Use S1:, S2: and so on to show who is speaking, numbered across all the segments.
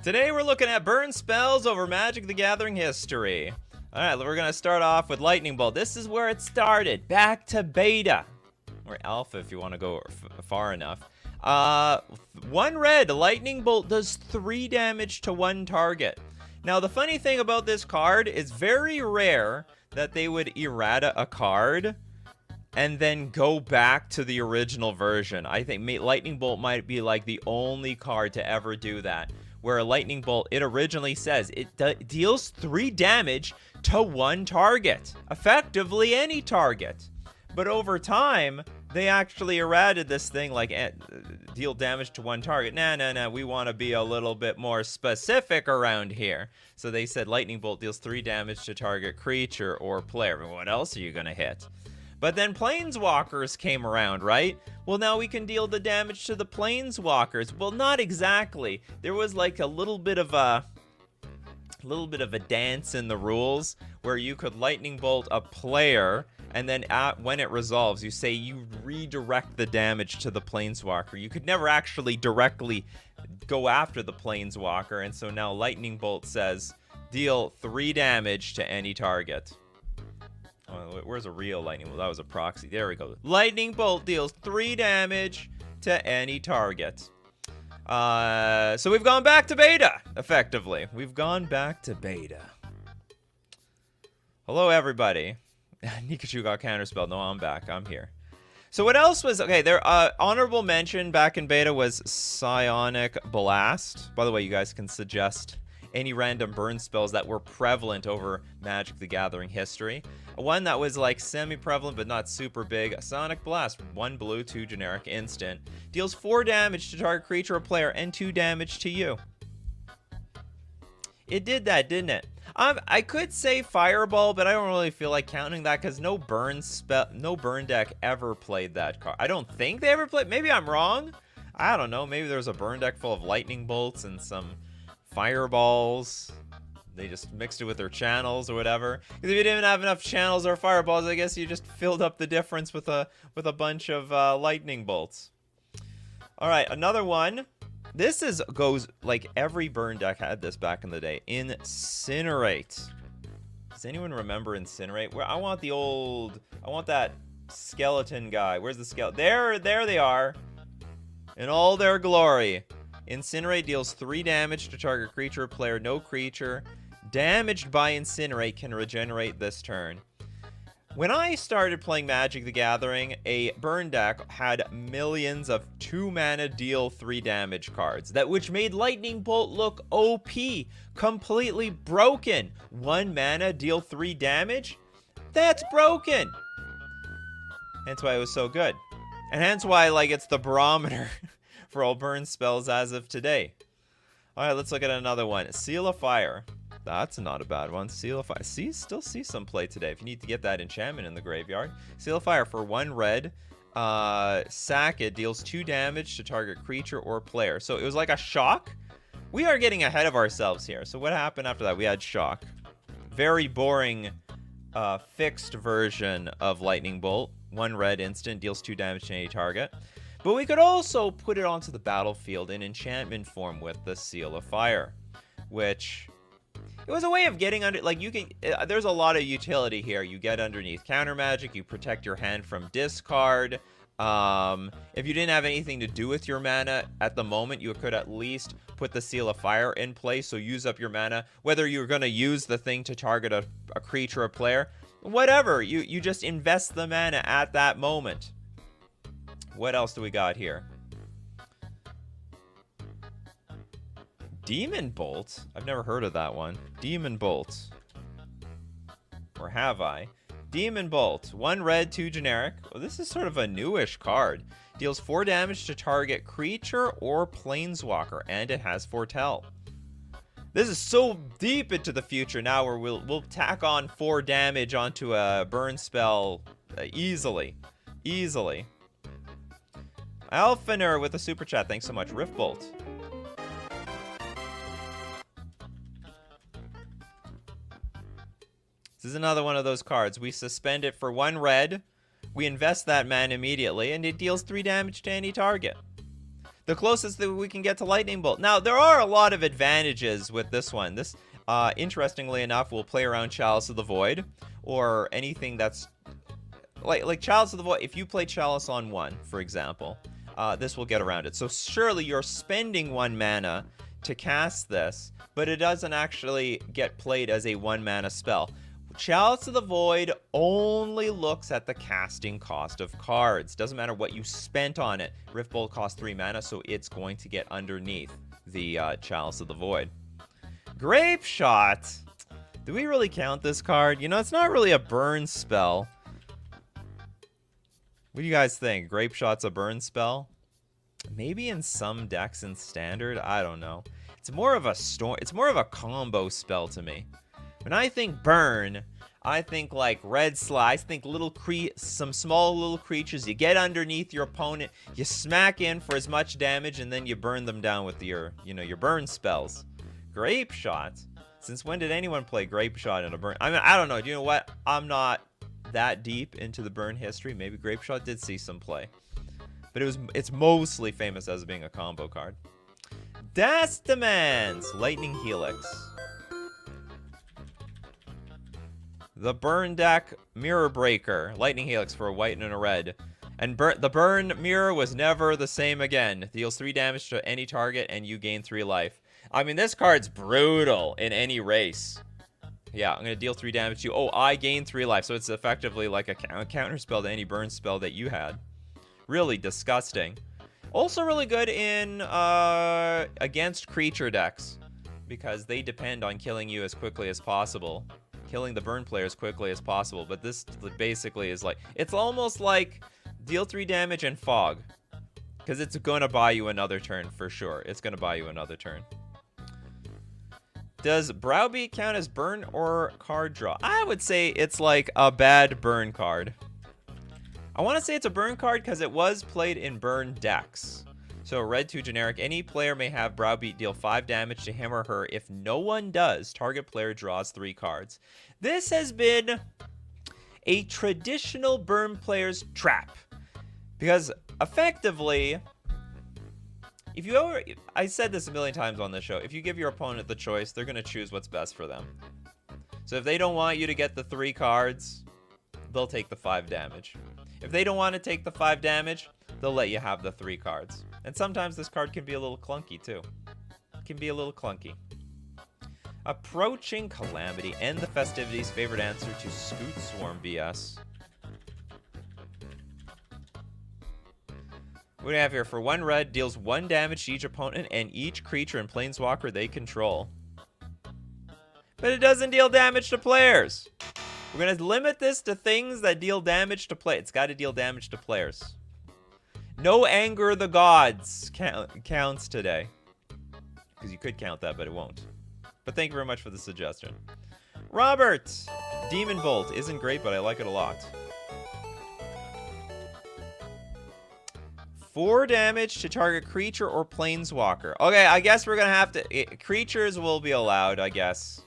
S1: Today we're looking at burn spells over Magic the Gathering history. Alright, we're going to start off with Lightning Bolt. This is where it started. Back to beta. Or alpha if you want to go far enough. 1 red, Lightning Bolt does 3 damage to 1 target. Now the funny thing about this card is very rare that they would errata a card and then go back to the original version. I think Lightning Bolt might be like the only card to ever do that. Where a Lightning Bolt, it originally says it deals 3 damage to 1 target. Effectively any target. But over time, they actually errated this thing like deal damage to 1 target. Nah, we want to be a little bit more specific around here. So they said Lightning Bolt deals 3 damage to target creature or player. What else are you going to hit? But then Planeswalkers came around, right? Well, now we can deal the damage to the Planeswalkers. Well, not exactly. There was like a little bit of a dance in the rules where you could Lightning Bolt a player, and then when it resolves, you say you redirect the damage to the Planeswalker. You could never actually directly go after the Planeswalker, and so now Lightning Bolt says deal 3 damage to any target. Oh, where's a real Lightning Bolt? That was a proxy. There we go. Lightning Bolt deals 3 damage to any target. So we've gone back to beta, effectively. We've gone back to beta. Hello, everybody. Nikachu got counterspelled. No, I'm back. I'm here. So what else was... Okay, there. Honorable mention back in beta was Psionic Blast. By the way, you guys can suggest any random burn spells that were prevalent over Magic the Gathering history. One that was like semi-prevalent but not super big. Sonic Blast, 1 blue, 2 generic, instant. Deals 4 damage to target creature or player and 2 damage to you. It did that, didn't it? I could say Fireball, but I don't really feel like counting that because no burn deck ever played that card. I don't think they ever played. Maybe I'm wrong. I don't know. Maybe there's a burn deck full of Lightning Bolts and some Fireballs. They just mixed it with their channels or whatever. Because if you didn't have enough channels or Fireballs, I guess you just filled up the difference with a bunch of Lightning Bolts. All right, another one. This goes like every burn deck had this back in the day. Incinerate. Does anyone remember Incinerate? Where I want that skeleton guy. Where's the skeleton? There they are. In all their glory. Incinerate deals 3 damage to target creature or player. No creature damaged by Incinerate can regenerate this turn. When I started playing Magic the Gathering, a burn deck had millions of 2-mana deal 3 damage cards, which made Lightning Bolt look OP, completely broken. 1 mana deal 3 damage? That's broken! Hence why it was so good. And hence why, like, it's the barometer for all burn spells as of today. Alright, let's look at another one. Seal of Fire. That's not a bad one. Seal of Fire. Still see some play today if you need to get that enchantment in the graveyard. Seal of Fire for 1 red. Sack it. Deals 2 damage to target creature or player. So it was like a shock. We are getting ahead of ourselves here. So what happened after that? We had shock. Very boring fixed version of Lightning Bolt. 1 red instant. Deals 2 damage to any target. But we could also put it onto the battlefield in enchantment form with the Seal of Fire. Which... it was a way of getting under, like, you can, there's a lot of utility here. You get underneath counter magic, you protect your hand from discard. If you didn't have anything to do with your mana at the moment, you could at least put the Seal of Fire in place, so use up your mana. Whether you're going to use the thing to target a creature or player, whatever, you just invest the mana at that moment. What else do we got here? Demon Bolt? I've never heard of that one. Demon Bolt. Or have I? Demon Bolt. 1 red, 2 generic. Well, this is sort of a newish card. Deals 4 damage to target creature or planeswalker, and it has Foretell. This is so deep into the future now where we'll tack on 4 damage onto a burn spell easily. Easily. Alfiner with a super chat. Thanks so much. Rift Bolt. This is another one of those cards. We suspend it for 1 red. We invest that mana immediately, and it deals 3 damage to any target. The closest that we can get to Lightning Bolt. Now, there are a lot of advantages with this one. This, interestingly enough, will play around Chalice of the Void, or anything that's like Chalice of the Void. If you play Chalice on 1, for example, this will get around it. So surely you're spending 1 mana to cast this, but it doesn't actually get played as a 1 mana spell. Chalice of the Void only looks at the casting cost of cards. Doesn't matter what you spent on it. Rift Bolt costs 3 mana, so it's going to get underneath the Chalice of the Void. Grape Shot. Do we really count this card? You know, it's not really a burn spell. What do you guys think? Grape Shot's a burn spell? Maybe in some decks in Standard. I don't know. It's more of a storm. It's more of a combo spell to me. When I think burn, I think like red slice. Think some small little creatures. You get underneath your opponent, you smack in for as much damage, and then you burn them down with your burn spells. Grape Shot. Since when did anyone play Grape Shot in a burn? I mean, I don't know. Do you know what? I'm not that deep into the burn history. Maybe Grape Shot did see some play, but it's mostly famous as being a combo card. Das Demands. Lightning Helix. The burn deck Mirror Breaker. Lightning Helix for a white and a red. And the burn mirror was never the same again. Deals 3 damage to any target and you gain 3 life. I mean, this card's brutal in any race. Yeah, I'm going to deal 3 damage to you. Oh, I gain 3 life. So it's effectively like a counter spell to any burn spell that you had. Really disgusting. Also really good in against creature decks, because they depend on killing you as quickly as possible. Killing the burn player as quickly as possible. But this basically is like, it's almost like deal 3 damage and fog, because it's going to buy you another turn for sure. It's going to buy you another turn. Does Browbeat count as burn or card draw? I would say it's like a bad burn card. I want to say it's a burn card because it was played in burn decks. So red 2 generic. Any player may have Browbeat deal 5 damage to him or her. If no one does, target player draws 3 cards. This has been a traditional burn player's trap. Because effectively, I said this a million times on this show, if you give your opponent the choice, they're going to choose what's best for them. So if they don't want you to get the 3 cards, they'll take the 5 damage. If they don't want to take the 5 damage, they'll let you have the 3 cards. And sometimes this card can be a little clunky too. It can be a little clunky. Approaching Calamity. End the festivities. Favorite answer to Scoot Swarm BS. What do we have here? For 1 red, deals 1 damage to each opponent and each creature and planeswalker they control. But it doesn't deal damage to players. We're going to limit this to things that deal damage to play. It's got to deal damage to players. No Anger the Gods counts today. Because you could count that, but it won't. But thank you very much for the suggestion. Robert! Demon Bolt isn't great, but I like it a lot. 4 damage to target creature or planeswalker. Okay, I guess we're going to have to... creatures will be allowed, I guess.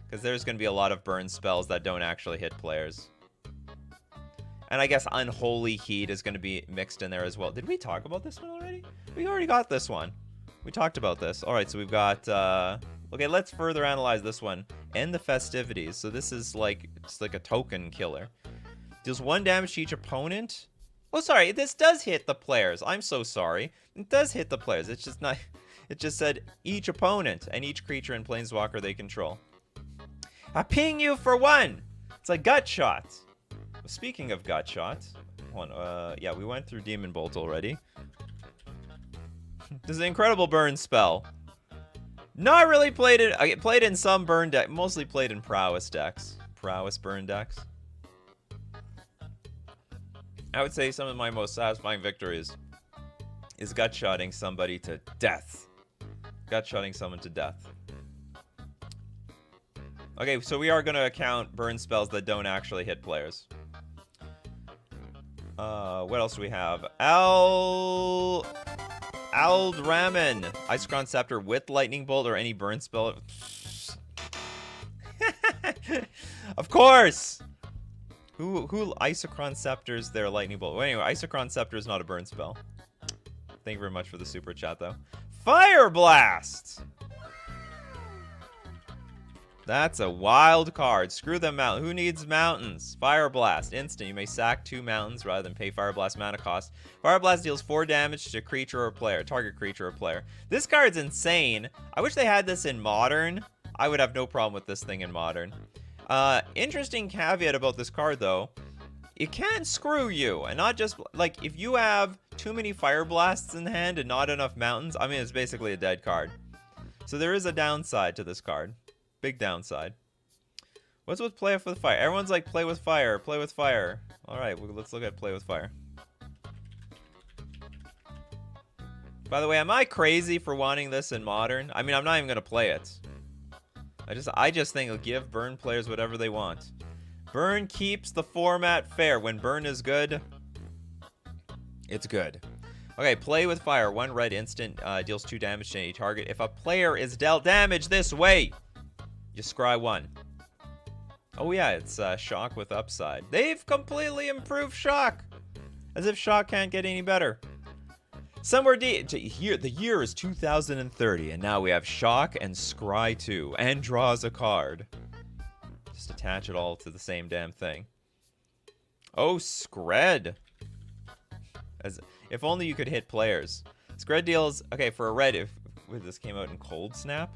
S1: Because there's going to be a lot of burn spells that don't actually hit players. And I guess Unholy Heat is going to be mixed in there as well. Did we talk about this one already? We already got this one. We talked about this. All right, so we've got... okay, let's further analyze this one. End the festivities. So this is like... it's like a token killer. Deals 1 damage to each opponent. Oh, sorry. This does hit the players. I'm so sorry. It does hit the players. It's just not... it just said each opponent and each creature and planeswalker they control. I ping you for 1. It's like gut shot. Speaking of gut shot, hold on, yeah, we went through Demon Bolt already. This is an incredible burn spell. Not really played it. I played in some burn deck, mostly played in prowess decks, prowess burn decks. I would say some of my most satisfying victories is gut shotting somebody to death. Gut shotting someone to death. Okay, so we are going to count burn spells that don't actually hit players. What else do we have? Aldraman. Isochron Scepter with Lightning Bolt or any burn spell. Of course! Who Isochron Scepters their Lightning Bolt? Well, anyway, Isochron Scepter is not a burn spell. Thank you very much for the super chat, though. Fire Blast! That's a wild card. Screw them out. Who needs mountains? Fire Blast. Instant. You may sack 2 mountains rather than pay Fire Blast mana cost. Fire Blast deals 4 damage to creature or player. Target creature or player. This card's insane. I wish they had this in Modern. I would have no problem with this thing in Modern. Interesting caveat about this card, though. It can screw you. And not just, like, if you have too many Fire Blasts in hand and not enough mountains, I mean, it's basically a dead card. So there is a downside to this card. Big downside. What's with play with fire? Everyone's like, play with fire, play with fire. Alright, well, let's look at play with fire. By the way, am I crazy for wanting this in Modern? I mean, I'm not even going to play it. I just think it'll give Burn players whatever they want. Burn keeps the format fair. When Burn is good, it's good. Okay, play with fire. 1 red instant deals 2 damage to any target. If a player is dealt damage this way, you scry 1. Oh yeah, it's shock with upside. They've completely improved shock. As if shock can't get any better. Somewhere here, the year is 2030, and now we have shock and scry 2, and draws a card. Just attach it all to the same damn thing. Oh, Scred. If only you could hit players. Scred deals, okay, for a red, if this came out in Cold Snap.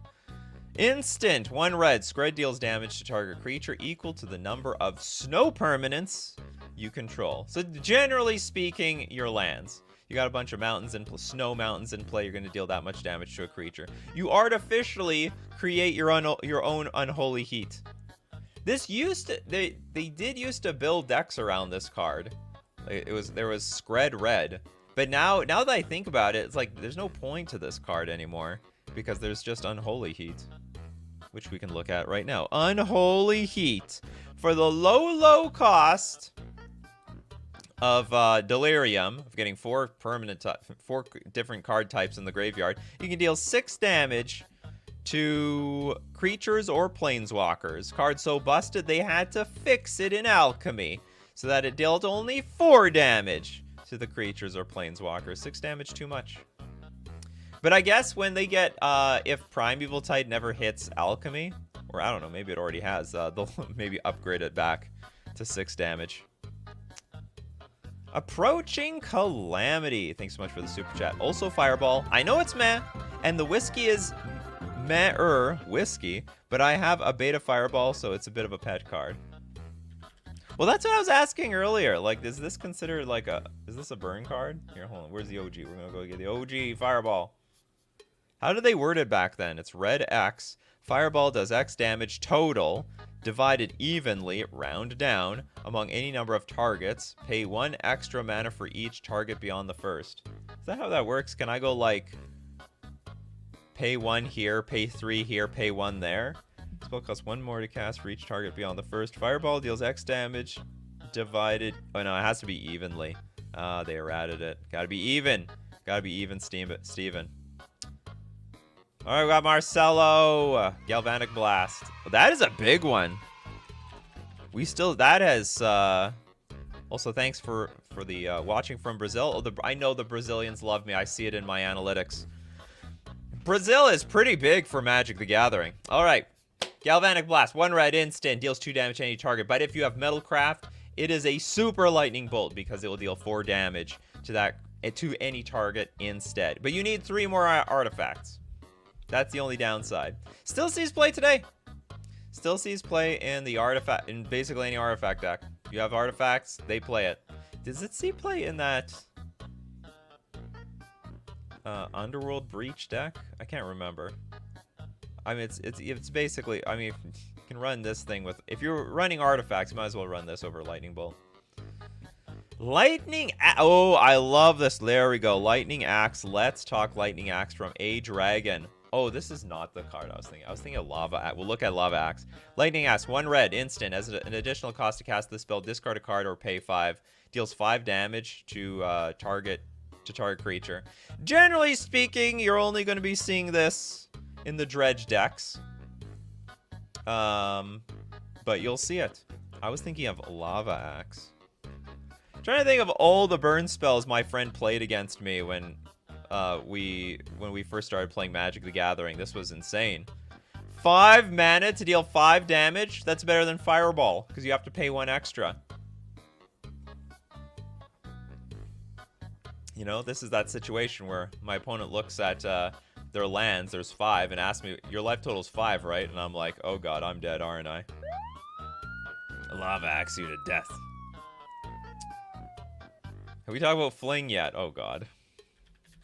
S1: Instant, 1 red. Scred deals damage to target creature equal to the number of snow permanents you control. So generally speaking, your lands. You got a bunch of mountains and snow mountains in play. You're going to deal that much damage to a creature. You artificially create your own unholy heat. This used to, they did used to build decks around this card. There was Scred red, but now that I think about it, it's like there's no point to this card anymore because there's just unholy heat, which we can look at right now. Unholy heat for the low cost of Delirium, of getting 4 different card types in the graveyard. You can deal 6 damage to creatures or planeswalkers. Card so busted they had to fix it in Alchemy so that it dealt only 4 damage to the creatures or planeswalkers. 6 damage too much. But I guess when they get, if Primeval Tide never hits Alchemy, or I don't know, maybe it already has, they'll maybe upgrade it back to 6 damage. Approaching Calamity. Thanks so much for the super chat. Also Fireball. I know it's meh, and the whiskey is meh-er whiskey, but I have a beta Fireball, so it's a bit of a pet card. Well, that's what I was asking earlier. Like, is this considered like is this a burn card? Here, hold on. Where's the OG? We're gonna go get the OG Fireball. How did they word it back then? It's red X. Fireball does X damage total, divided evenly, round down, among any number of targets. Pay 1 extra mana for each target beyond the first. Is that how that works? Can I go like, pay 1 here, pay 3 here, pay 1 there? Spell costs 1 more to cast for each target beyond the first. Fireball deals X damage, divided... Oh no, it has to be evenly. They errated it. Gotta be even. Gotta be even, Steven. Alright, we got Marcelo. Galvanic Blast. Well, that is a big one. We still... That has... Also, thanks for the watching from Brazil. I know the Brazilians love me. I see it in my analytics. Brazil is pretty big for Magic the Gathering. Alright. Galvanic Blast. 1 red instant. Deals 2 damage to any target. But if you have Metalcraft, it is a super lightning bolt because it will deal 4 damage to any target instead. But you need 3 more artifacts. That's the only downside. Still sees play today. Still sees play in the artifact, in basically any artifact deck. You have artifacts, they play it. Does it see play in that Underworld Breach deck? I can't remember. I mean, it's basically, I mean, you can run this thing with, if you're running artifacts, you might as well run this over Lightning Bolt. Oh, I love this. There we go. Lightning Axe. Let's talk Lightning Axe from A Dragon. Oh, this is not the card I was thinking. I was thinking of Lava Axe. We'll look at Lava Axe. Lightning Axe, 1 red, instant. As an additional cost to cast this spell, discard a card or pay 5. Deals 5 damage to target creature. Generally speaking, you're only going to be seeing this in the Dredge decks. But you'll see it. I was thinking of Lava Axe. Trying to think of all the burn spells my friend played against me when when we first started playing Magic the Gathering. This was insane. 5 mana to deal 5 damage. That's better than Fireball, because you have to pay 1 extra. You know, this is that situation where my opponent looks at their lands, there's 5, and asks me, your life total's 5, right? And I'm like, oh god, I'm dead, aren't I? Lava axe you to death. Have we talked about Fling yet? Oh god.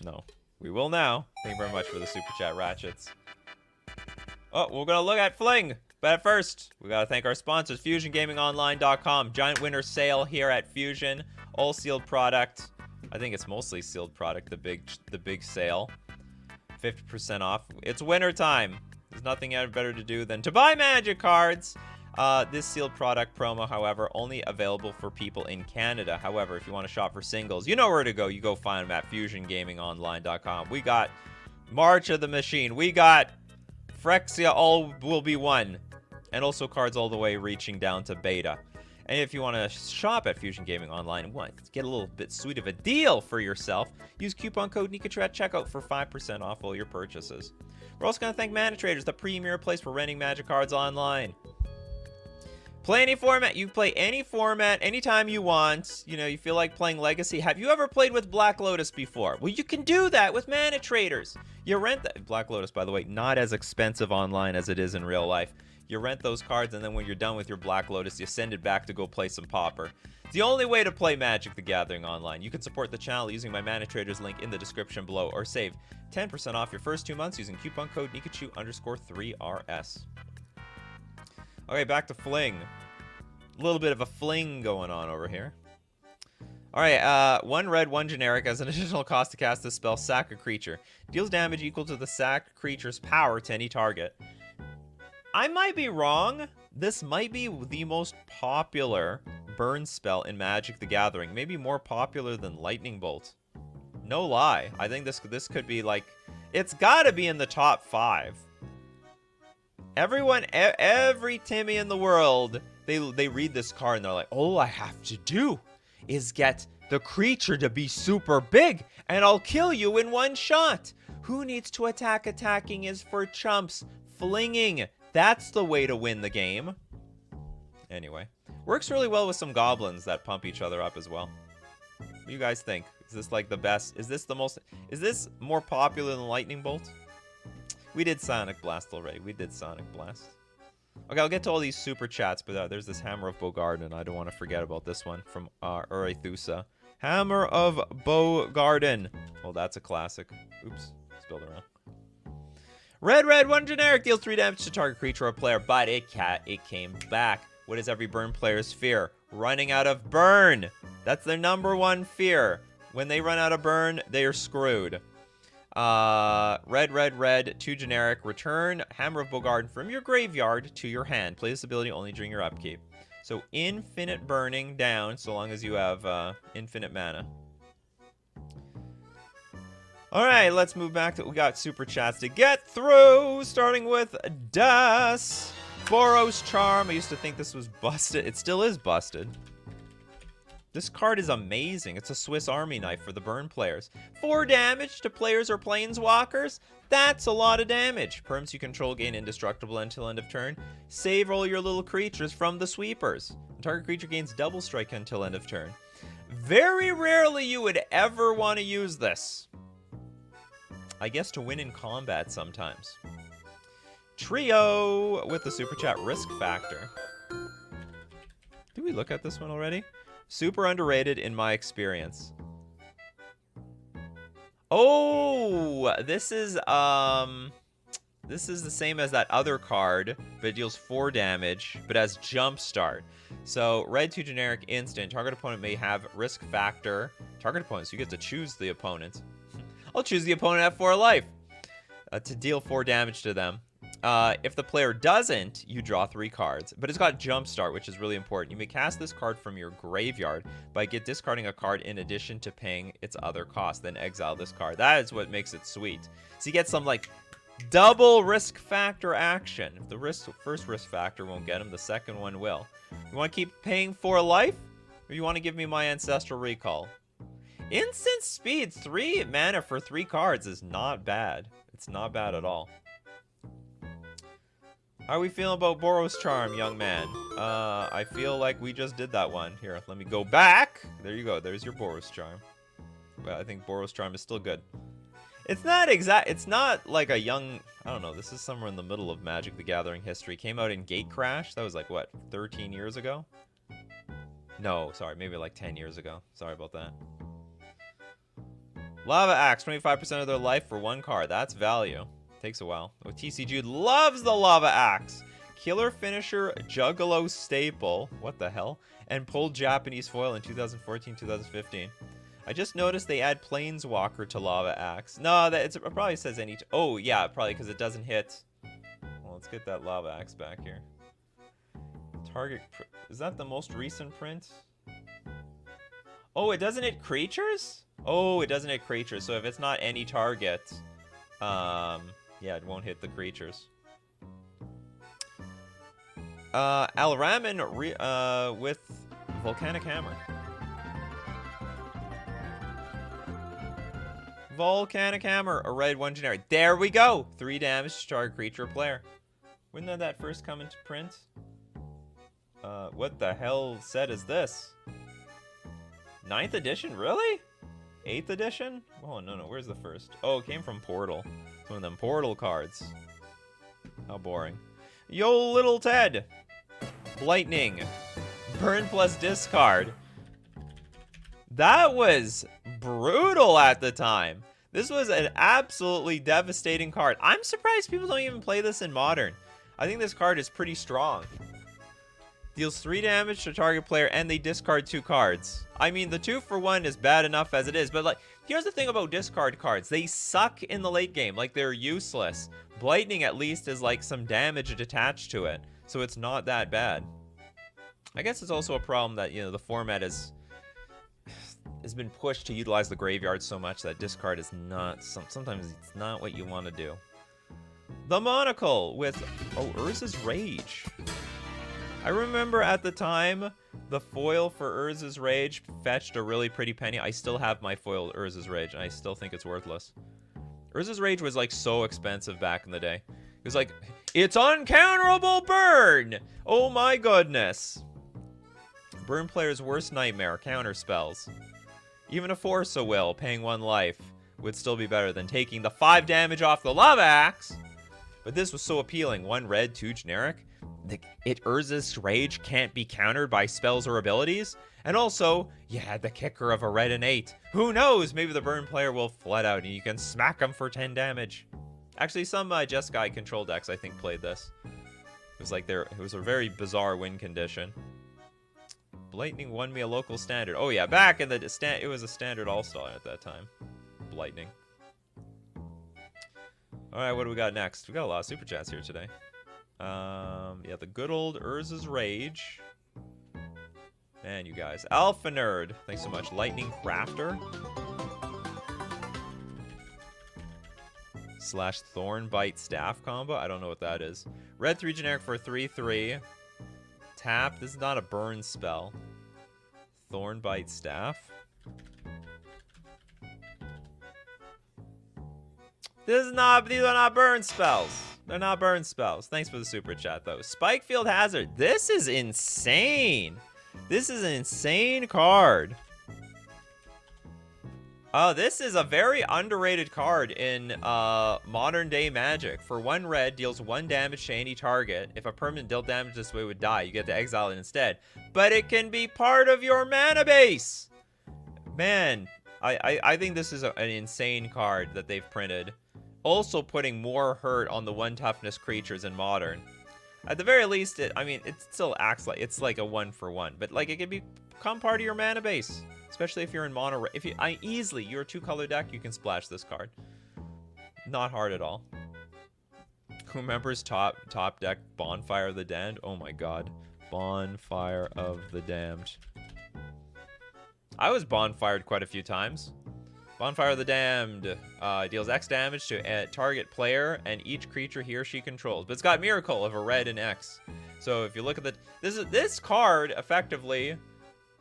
S1: No. We will now. Thank you very much for the super chat, Ratchets. Oh, we're gonna look at Fling. But at first, we gotta thank our sponsors, FusionGamingOnline.com. Giant winter sale here at Fusion. All sealed product. I think it's mostly sealed product, the big sale. 50% off. It's winter time. There's nothing better to do than to buy Magic cards. This sealed product promo, however, only available for people in Canada. However, if you want to shop for singles, you know where to go. You go find them at FusionGamingOnline.com. We got March of the Machine. We got Phyrexia All Will Be One. And also cards all the way reaching down to Beta. And if you want to shop at Fusion Gaming Online and want to get a little bit sweet of a deal for yourself, use coupon code Nikachu at checkout for 5% off all your purchases. We're also going to thank Mana Traders, the premier place for renting Magic cards online. Play any format. You play any format anytime you want. You know, you feel like playing Legacy. Have you ever played with Black Lotus before? Well, you can do that with Mana Traders. You rent that. Black Lotus, by the way, not as expensive online as it is in real life. You rent those cards, and then when you're done with your Black Lotus, you send it back to go play some Pauper. It's the only way to play Magic the Gathering online. You can support the channel using my Mana Traders link in the description below, or save 10% off your first 2 months using coupon code Nikachu_3RS. Okay, back to Fling. A little bit of a fling going on over here. Alright, 1 red, 1 generic. As an additional cost to cast this spell, sack a creature. Deals damage equal to the sacked creature's power to any target. I might be wrong. This might be the most popular burn spell in Magic the Gathering. Maybe more popular than Lightning Bolt. No lie. I think this could be like... It's gotta be in the top 5. Everyone, every Timmy in the world, they read this card and they're like, all I have to do is get the creature to be super big and I'll kill you in 1 shot. Who needs to attack? Attacking is for chumps. Flinging. That's the way to win the game. Anyway. Works really well with some goblins that pump each other up as well. What do you guys think? Is this like the best? Is this the most... Is this more popular than Lightning Bolt? We did Sonic Blast already. We did Sonic Blast. Okay, I'll get to all these super chats, but there's this Hammer of Bogarden. I don't want to forget about this one from Urethusa. Hammer of Bogarden. Well, that's a classic. Oops. Spilled around. Red, 1 generic. Deals 3 damage to target creature or player, but it came back. What is every burn player's fear? Running out of burn. That's their #1 fear. When they run out of burn, they are screwed. Red, 2 generic. Return Hammer of Bogarden from your graveyard to your hand. Play this ability only during your upkeep. So infinite burning down, so long as you have infinite mana. Alright, let's move back to... We got super chats to get through, starting with Das. Boros Charm. I used to think this was busted. It still is busted. This card is amazing. It's a Swiss Army knife for the burn players. 4 damage to players or planeswalkers? That's a lot of damage. Perms you control gain indestructible until end of turn. Save all your little creatures from the sweepers. Target creature gains double strike until end of turn. Very rarely you would ever want to use this. I guess to win in combat sometimes. Trio with the super chat Risk Factor. Did we look at this one already? Super underrated in my experience. Oh, this is the same as that other card, but it deals 4 damage, but has Jumpstart. So, red 2 generic instant. Target opponent may have Risk Factor. Target opponent, so you get to choose the opponent. I'll choose the opponent at 4 life to deal 4 damage to them. If the player doesn't, you draw 3 cards. But it's got Jumpstart, which is really important. You may cast this card from your graveyard by discarding a card in addition to paying its other cost. Then exile this card. That is what makes it sweet. So you get some, like, double Risk Factor action. If the first Risk Factor won't get him, the second one will. You want to keep paying 4 life? Or you want to give me my Ancestral Recall? Instant speed, 3 mana for 3 cards is not bad. It's not bad at all. How are we feeling about Boros Charm, young man? I feel like we just did that one. Here, let me go back. There you go. There's your Boros Charm. Well, I think Boros Charm is still good. It's not like a young... I don't know. This is somewhere in the middle of Magic the Gathering history. Came out in Gate Crash. That was like, what, 13 years ago? No, sorry. Maybe like 10 years ago. Sorry about that. Lava Axe. 25% of their life for 1 card. That's value. Takes a while. Oh, TC Jude loves the Lava Axe. Killer Finisher, Juggalo Staple. What the hell? And pulled Japanese Foil in 2014, 2015. I just noticed they add Planeswalker to Lava Axe. No, it probably says any... Oh, yeah, probably because it doesn't hit... Well, let's get that Lava Axe back here. Target... Is that the most recent print? Oh, it doesn't hit creatures? Oh, it doesn't hit creatures. So if it's not any target... yeah, it won't hit the creatures. Alramin with Volcanic Hammer. Volcanic Hammer, a red 1 generic. There we go! 3 damage to target creature or player. When did that first come into print? What the hell set is this? 9th edition? Really? 8th edition? Oh, no, where's the first? Oh, it came from Portal. It's one of them Portal cards. How boring. Yo, little Ted! Lightning. Burn plus discard. That was brutal at the time. This was an absolutely devastating card. I'm surprised people don't even play this in Modern. I think this card is pretty strong. Deals 3 damage to target player and they discard 2 cards. I mean, the 2 for 1 is bad enough as it is, but like, here's the thing about discard cards. They suck in the late game, like they're useless. Blightning at least is like some damage attached to it, so it's not that bad. I guess it's also a problem that, you know, the format has been pushed to utilize the graveyard so much that discard is not, sometimes it's not what you want to do. The Monocle with, oh, Urza's Rage. I remember at the time, the foil for Urza's Rage fetched a really pretty penny. I still have my foil Urza's Rage, and I still think it's worthless. Urza's Rage was, like, so expensive back in the day. It was like, it's uncounterable burn! Oh my goodness. Burn player's worst nightmare, counter spells. Even a Force of Will, paying 1 life, would still be better than taking the 5 damage off the Lava Axe. But this was so appealing. 1 red, 2 generic. Urza's Rage can't be countered by spells or abilities. And also, you had the kicker of a red and 8. Who knows? Maybe the burn player will flood out and you can smack them for 10 damage. Actually, some Jeskai control decks, I think, played this. It was like it was a very bizarre win condition. Blightning won me a local standard. Oh yeah, back in the it was a standard all-star at that time. Blightning. Alright, what do we got next? We got a lot of super chats here today. Yeah, the good old Urza's Rage. Man, you guys. Alpha Nerd. Thanks so much. Lightning Crafter. / Thornbite Staff combo. I don't know what that is. Red 3 generic for 3/3. Tap. This is not a burn spell. Thornbite Staff. These are not burn spells. They're not burn spells. Thanks for the super chat, though. Spikefield Hazard. This is insane. This is an insane card. This is a very underrated card in modern day Magic. For 1 red, deals 1 damage to any target. If a permanent dealt damage this way would die, you get to exile it instead. But it can be part of your mana base. Man, I think this is an insane card that they've printed. Also putting more hurt on the 1 toughness creatures in Modern. At the very least, it still acts like it's like a 1 for 1, but like it can become part of your mana base, especially if you're in mono. If you easily you're a 2-color deck, you can splash this card. Not hard at all. Who remembers top deck Bonfire of the Damned? Oh my god, Bonfire of the Damned. I was bonfired quite a few times. Bonfire of the Damned deals X damage to a target player and each creature he or she controls. But it's got Miracle of a red and X. So if you look at this card, effectively,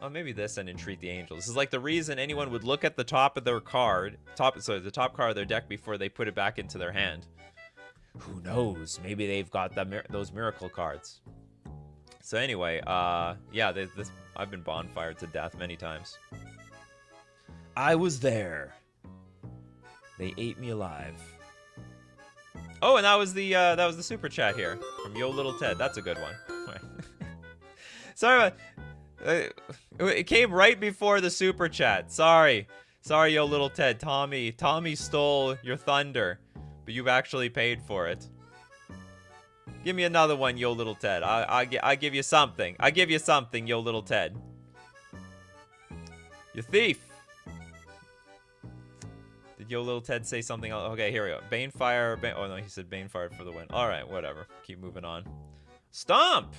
S1: Oh, maybe this and Entreat the Angel. This is like the reason anyone would look at the top of their card, the top card of their deck before they put it back into their hand. Who knows? Maybe they've got those miracle cards. So anyway, yeah, I've been bonfired to death many times. I was there. They ate me alive. Oh, and that was the super chat here from Yo Little Ted. That's a good one. Sorry, it came right before the super chat. Sorry, Yo Little Ted. Tommy stole your thunder, but you've actually paid for it. Give me another one, Yo Little Ted. I give you something. I give you something, Yo Little Ted. You thief. Did Yo Little Ted say something else? Okay, here we go. Banefire. Oh no, he said Banefire for the win. All right, whatever. Keep moving on. Stomp.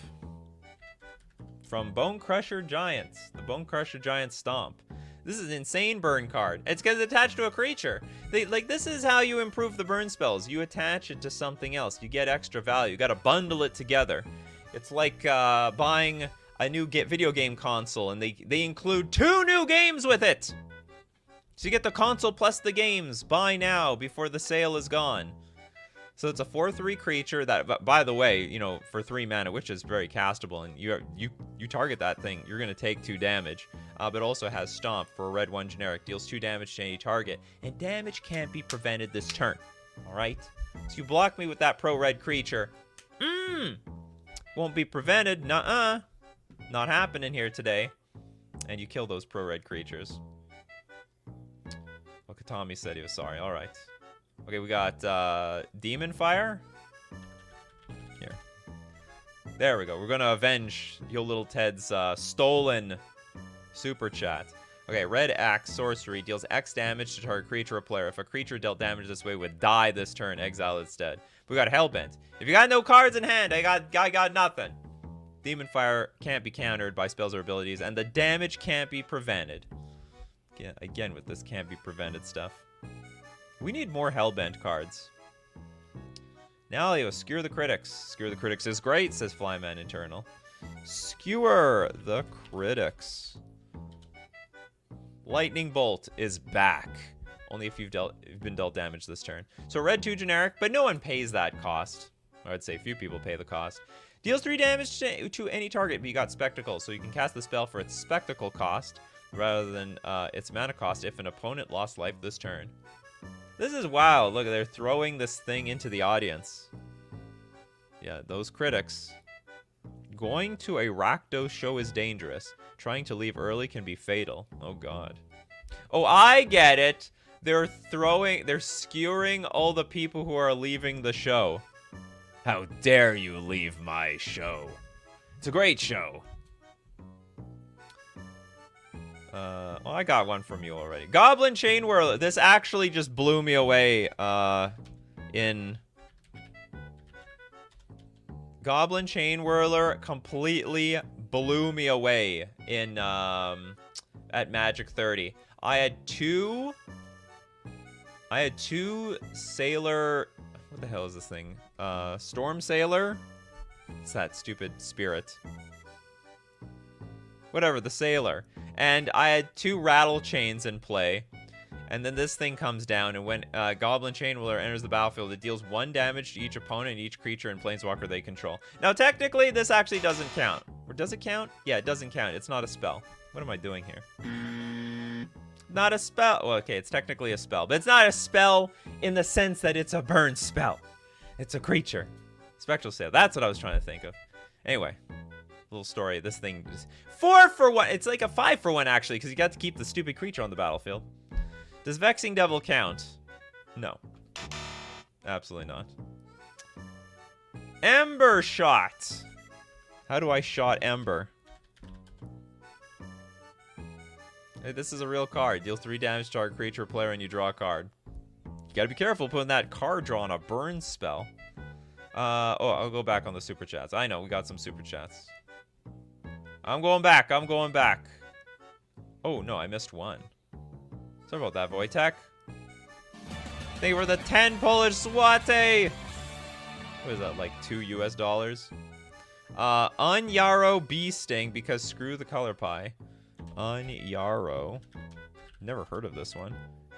S1: From Bone Crusher Giants. The Bone Crusher Giant Stomp. This is an insane burn card. It's because it's attached to a creature. This is how you improve the burn spells. You attach it to something else. You get extra value. You got to bundle it together. It's like buying a new video game console, and they include 2 new games with it. So you get the console plus the games. Buy now before the sale is gone. So it's a 4/3 creature that, by the way, you know, for 3 mana, which is very castable, and you target that thing, you're gonna take 2 damage. But also has Stomp for a red 1 generic, deals 2 damage to any target, and damage can't be prevented this turn. All right. So you block me with that pro-red creature. Won't be prevented. Nuh-uh. Not happening here today. And you kill those pro-red creatures. Well, Katami said he was sorry. All right. Okay, we got Demon Fire. Here. There we go. We're going to avenge Yo Little Ted's stolen super chat. Okay, Red Axe Sorcery deals X damage to target creature or player. If a creature dealt damage this way would die this turn, exile instead. We got Hellbent. If you got no cards in hand, I got nothing. Demon Fire can't be countered by spells or abilities, and the damage can't be prevented. Again with this can't be prevented stuff. We need more Hellbent cards. Now you Skewer the Critics. Skewer the Critics is great, says Flyman Internal. Skewer the Critics. Lightning Bolt is back. Only if you've been dealt damage this turn. So red 2 generic, but no one pays that cost. I would say few people pay the cost. Deals 3 damage to any target, but you got Spectacle, so you can cast the spell for its Spectacle cost rather than its mana cost if an opponent lost life this turn. This is wow. Look, they're throwing this thing into the audience. Yeah, those critics. Going to a Rakdos show is dangerous. Trying to leave early can be fatal. Oh, God. Oh, I get it. They're skewering all the people who are leaving the show. How dare you leave my show? It's a great show. Oh, I got one from you already. Goblin Chain Whirler. This actually just blew me away Goblin Chain Whirler completely blew me away in at Magic 30. I had two Sailor. What the hell is this thing? Storm Sailor? It's that stupid spirit. Whatever, the Sailor. And I had 2 Rattle Chains in play. And then this thing comes down, and when Goblin Chain Whirler enters the battlefield, it deals 1 damage to each opponent and each creature and planeswalker they control. Now, technically, this actually doesn't count. Or does it count? Yeah, it doesn't count. It's not a spell. What am I doing here? Not a spell. Well, okay, it's technically a spell. But it's not a spell in the sense that it's a burn spell. It's a creature. Spectral Sail. That's what I was trying to think of. Anyway. Little story. This thing is 4 for 1. It's like a 5 for 1, actually, because you got to keep the stupid creature on the battlefield. Does Vexing Devil count? No. Absolutely not. Ember Shot. How do I shot Ember? Hey, this is a real card. Deals 3 damage to target creature or player and you draw a card. You gotta be careful putting that card draw on a burn spell. Oh, I'll go back on the super chats. I know, we got some super chats. I'm going back. Oh, no, I missed one. Sorry about that, Wojtek. They were the 10 Polish Swate. What is that, like $2 US? Unyaro Bee Sting, because screw the color pie. Unyaro. Never heard of this one.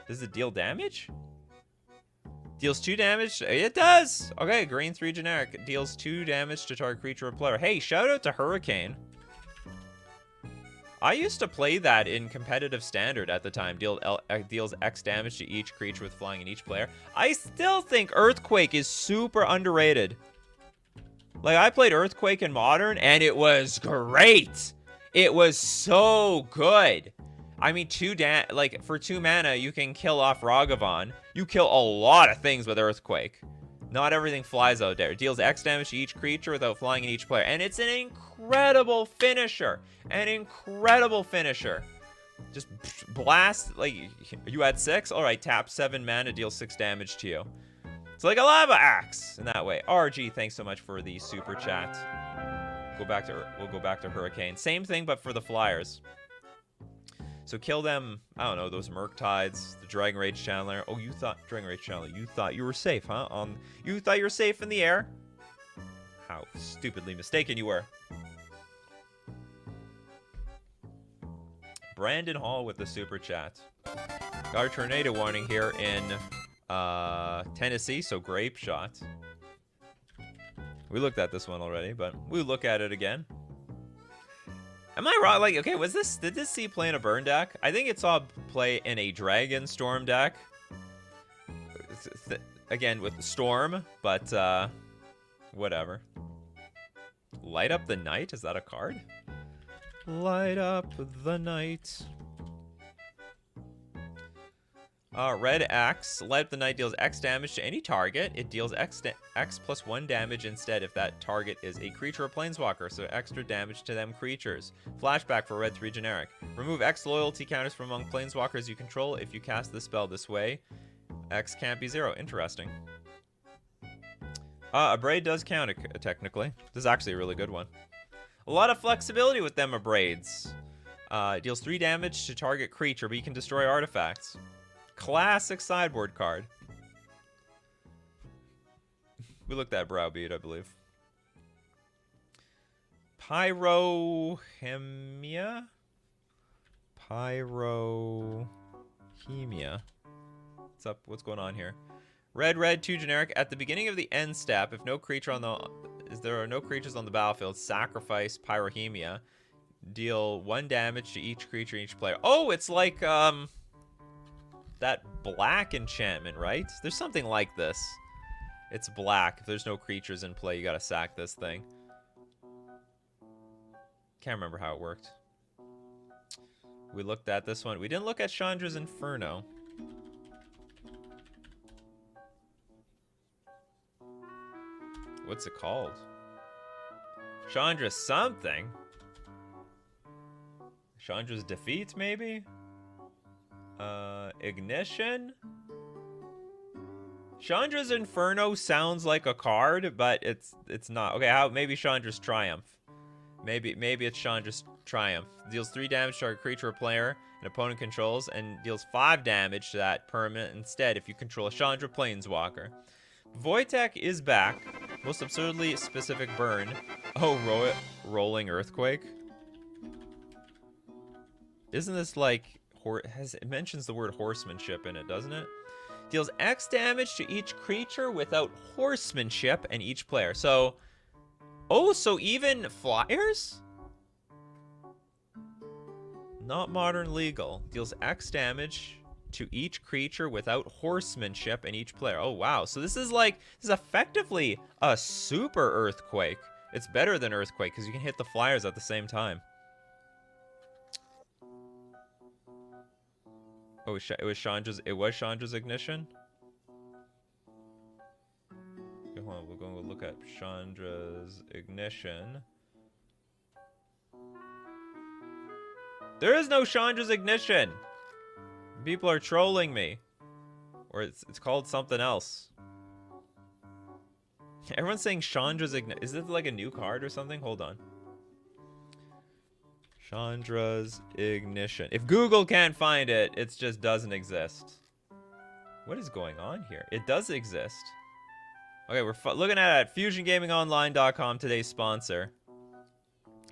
S1: Does it deal damage? Deals 2 damage? It does! Okay, green 3 generic. Deals 2 damage to target creature or player. Hey, shout out to Hurricane. I used to play that in competitive standard at the time. Deals X damage to each creature with flying in each player. I still think Earthquake is super underrated. Like, I played Earthquake in Modern, and it was great! It was so good! I mean, for 2 mana, you can kill off Ragavan. You kill a lot of things with Earthquake. Not everything flies out there. It deals X damage to each creature without flying in each player. And it's an incredible finisher. An incredible finisher. Just blast, like, you had 6? Alright, tap 7 mana, deal 6 damage to you. It's like a lava axe in that way. RG, thanks so much for the super chat. We'll go back to Hurricane. Same thing, but for the flyers. So kill them, I don't know, those Murktides, the Dragon Rage Channeler. Oh, you thought, Dragon Rage Channeler, you thought you were safe, huh? You thought you were safe in the air? How stupidly mistaken you were. Brandon Hall with the super chat. Got a tornado warning here in Tennessee, so grape shot. We looked at this one already, but we'll look at it again. Am I wrong? Like, okay, did this see play in a burn deck? I think it saw play in a Dragon Storm deck. Again, with Storm, but, whatever. Light Up the Night? Is that a card? Light up the night. Red Axe. Light up the night deals X damage to any target. It deals X plus 1 damage instead if that target is a creature or planeswalker, so extra damage to them creatures. Flashback for red 3 generic. Remove X loyalty counters from among planeswalkers you control if you cast the spell this way. X can't be 0. Interesting. A braid does count technically. This is actually a really good one. A lot of flexibility with them abrades. Deals 3 damage to target creature, but you can destroy artifacts. Classic sideboard card. We looked at Browbeat, I believe. Pyrohemia? Pyrohemia. What's up? What's going on here? Red 2 generic. At the beginning of the end step, if there are no creatures on the battlefield, sacrifice Pyrohemia. Deal 1 damage to each creature, each player. Oh, it's like that black enchantment, right? There's something like this. It's black. If there's no creatures in play, you gotta sack this thing. Can't remember how it worked. We looked at this one. We didn't look at Chandra's Inferno. What's it called? Chandra something? Chandra's Defeat, maybe? Ignition? Chandra's Inferno sounds like a card, but it's not. Okay, maybe Chandra's Triumph. Maybe it's Chandra's Triumph. Deals 3 damage to a creature or player an opponent controls, and deals 5 damage to that permanent instead if you control a Chandra Planeswalker. Voitek is back. Most absurdly specific burn. Oh, Rolling Earthquake. Isn't this like... it mentions the word horsemanship in it, doesn't it? Deals X damage to each creature without horsemanship and each player. So, oh, so even flyers? Not modern legal. Deals X damage to each creature without horsemanship and each player. Oh, wow. So this is effectively a super Earthquake. It's better than Earthquake because you can hit the flyers at the same time. Oh, it was Chandra's Ignition? Okay, hold on, we're going to look at Chandra's Ignition. There is no Chandra's Ignition! People are trolling me. Or it's called something else. Everyone's saying Chandra's Ignition. Is this like a new card or something? Hold on. Chandra's Ignition. If Google can't find it, it just doesn't exist. What is going on here? It does exist. Okay, we're looking at it at FusionGamingOnline.com, today's sponsor.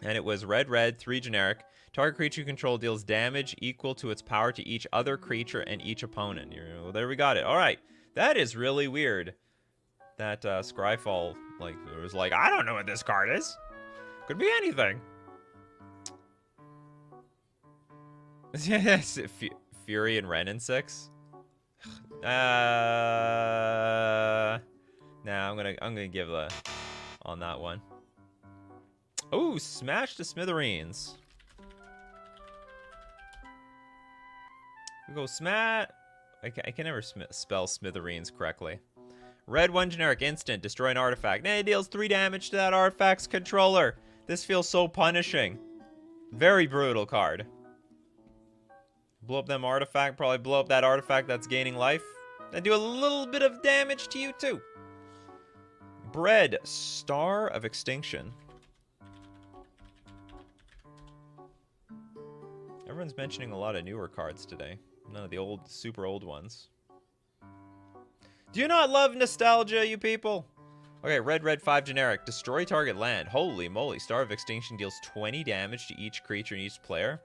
S1: And it was red, red, 3 generic. Target creature you control deals damage equal to its power to each other creature and each opponent. Well, there we got it. All right. That is really weird. That Scryfall, like, was like, I don't know what this card is. Could be anything. Yes, Fury and Ren in 6. Nah, I'm gonna give the on that one. Oh, smash to smithereens. We go smash. I can never spell smithereens correctly. Red 1 generic instant, destroy an artifact. Nah, it deals 3 damage to that artifact's controller. This feels so punishing. Very brutal card. Blow up them artifact, probably blow up that artifact that's gaining life. And do a little bit of damage to you too. Bread, Star of Extinction. Everyone's mentioning a lot of newer cards today. None of the old, super old ones. Do you not love nostalgia, you people? Okay, red, red, 5 generic. Destroy target land. Holy moly. Star of Extinction deals 20 damage to each creature and each player.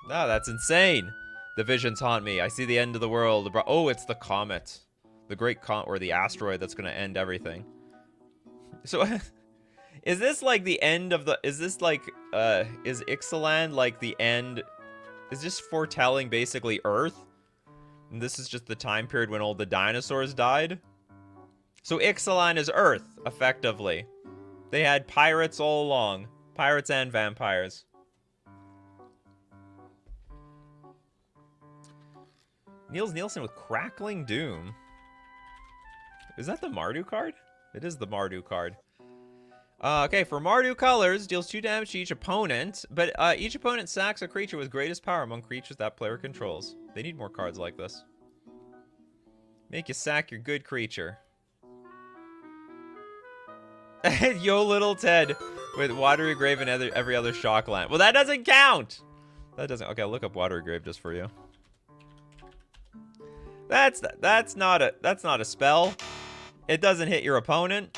S1: Ah, that's insane. The visions haunt me. I see the end of the world. Oh, it's the comet. The great comet, or the asteroid that's going to end everything. So, is this like the end of the... Is this like... is Ixalan like the end... Is this foretelling basically Earth? And this is just the time period when all the dinosaurs died? So Ixalan is Earth, effectively. They had pirates all along. Pirates and vampires. Niels Nielsen with Crackling Doom. Is that the Mardu card? It is the Mardu card. Okay, for Mardu colors, deals 2 damage to each opponent, but each opponent sacks a creature with greatest power among creatures that player controls. They need more cards like this. Make you sack your good creature. Yo, little Ted with Watery Grave and every other shock land. Well, that doesn't count. That doesn't. Okay, I'll look up Watery Grave just for you. That's not a spell. It doesn't hit your opponent.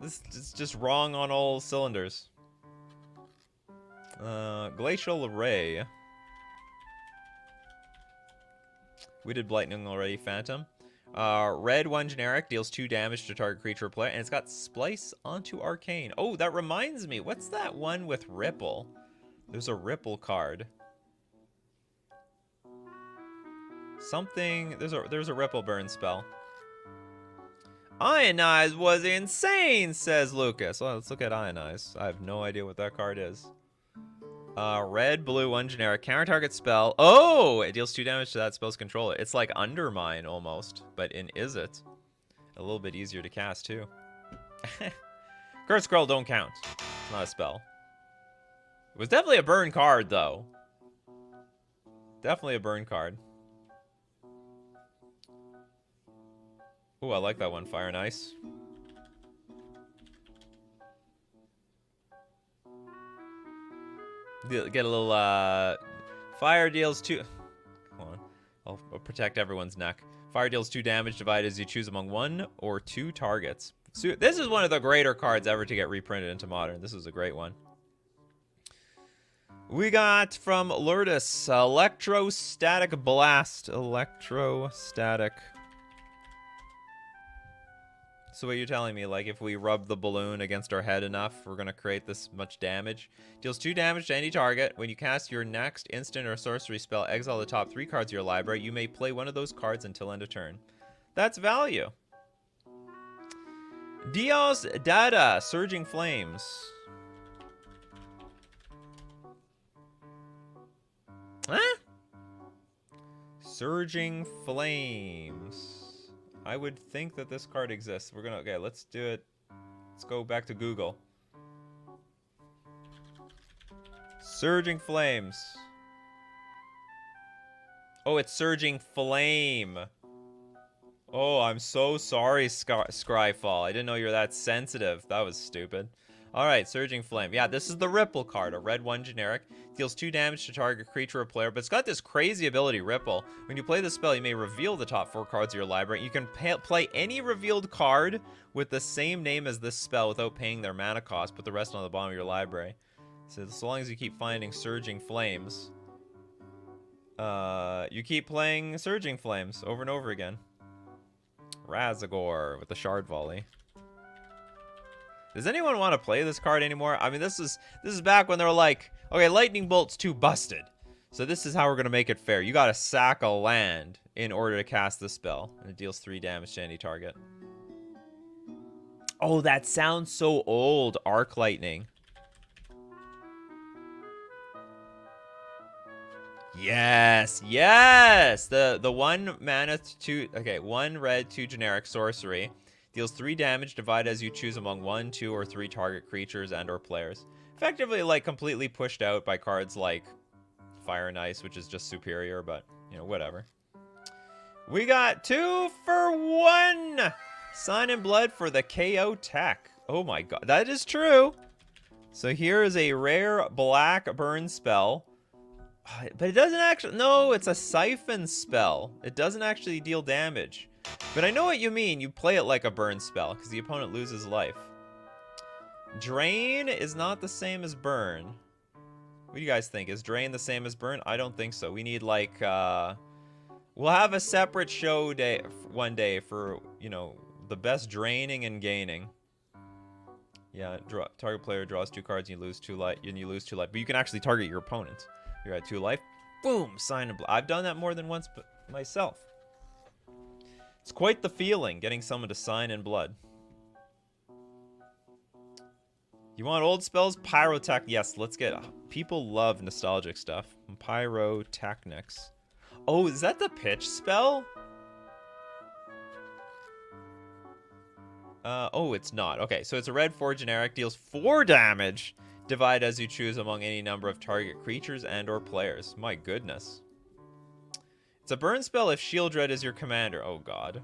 S1: This is just wrong on all cylinders. Glacial Array. We did Blightning already. Phantom. Red 1 generic deals 2 damage to target creature or player, and it's got Splice onto Arcane. Oh, that reminds me. What's that one with Ripple? There's a Ripple card. Something. There's a Ripple burn spell. Ionize was insane, says Lucas. Well, let's look at Ionize. I have no idea what that card is. Red, blue, 1 generic. Counter target spell. Oh! It deals 2 damage to that spell's controller. It's like Undermine, almost. But in Is It? A little bit easier to cast, too. Curse Scroll don't count. It's not a spell. It was definitely a burn card, though. Definitely a burn card. Ooh, I like that one. Fire and Ice. Get a little, Fire deals 2... Come on. I'll protect everyone's neck. Fire deals 2 damage, divided as you choose among 1 or 2 targets. So this is one of the greater cards ever to get reprinted into Modern. This is a great one. We got from Lourdes, Electrostatic Blast. Electrostatic... So what you're telling me, like, if we rub the balloon against our head enough, we're going to create this much damage. Deals 2 damage to any target. When you cast your next instant or sorcery spell, exile the top 3 cards of your library. You may play one of those cards until end of turn. That's value. Dios Dada, Surging Flames. Huh? Surging Flames. I would think that this card exists. We're gonna... Okay, let's do it. Let's go back to Google. Surging Flames. Oh, it's Surging Flame. Oh, I'm so sorry, Scryfall. I didn't know you were that sensitive. That was stupid. All right, Surging Flame. Yeah, this is the Ripple card, a red 1 generic. Deals 2 damage to target creature or player, but it's got this crazy ability, Ripple. When you play the spell, you may reveal the top 4 cards of your library. You can play any revealed card with the same name as this spell without paying their mana cost. Put the rest on the bottom of your library. So long as you keep finding Surging Flames, you keep playing Surging Flames over and over again. Razagor with the Shard Volley. Does anyone want to play this card anymore? I mean, this is back when they were like, okay, Lightning Bolt's too busted. So this is how we're going to make it fair. You got to sack a land in order to cast the spell. And it deals 3 damage to any target. Oh, that sounds so old. Arc Lightning. Yes, yes. The 1 mana 2. Okay, 1 red 2 generic sorcery. Deals 3 damage, divide as you choose among 1, 2, or 3 target creatures and or players. Effectively, like, completely pushed out by cards like Fire and Ice, which is just superior, but, you know, whatever. We got 2 for 1! Sign in Blood for the KO tech. Oh my god, that is true! So here is a rare black burn spell. But it doesn't actually... No, it's a siphon spell. It doesn't actually deal damage. But I know what you mean. You play it like a burn spell, because the opponent loses life. Drain is not the same as burn. What do you guys think? Is Drain the same as burn? I don't think so. We need, like, we'll have a separate show day one day for, you know, the best draining and gaining. Yeah, target player draws 2 cards and you lose 2 life. But you can actually target your opponent. You're at 2 life. Boom! Sign in Blood. I've done that more than once myself. It's quite the feeling, getting someone to sign in blood. You want old spells? Pyrotech. Yes, let's get... People love nostalgic stuff. Pyrotechnics. Oh, is that the pitch spell? Oh, it's not. Okay, so it's a red 4 generic. Deals 4 damage. Divide as you choose among any number of target creatures and or players. My goodness. It's a burn spell if Shieldred is your commander. Oh, God.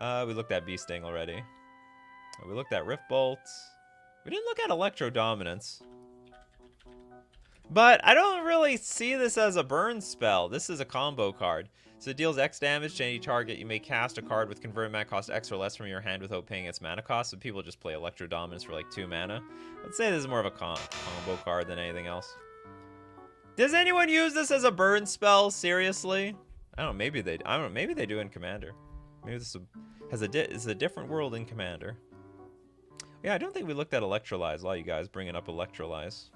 S1: We looked at Beast Sting already. We looked at Rift Bolt. We didn't look at Electro Dominance. But I don't really see this as a burn spell. This is a combo card. So it deals X damage to any target. You may cast a card with converted mana cost X or less from your hand without paying its mana cost. So people just play Electro Dominance for like 2 mana. I'd say this is more of a combo card than anything else. Does anyone use this as a burn spell? Seriously? I don't know. Maybe they. I don't know. Maybe they do in Commander. Maybe this is a different world in Commander. Yeah, I don't think we looked at Electrolyze. A lot of you guys bringing up Electrolyze.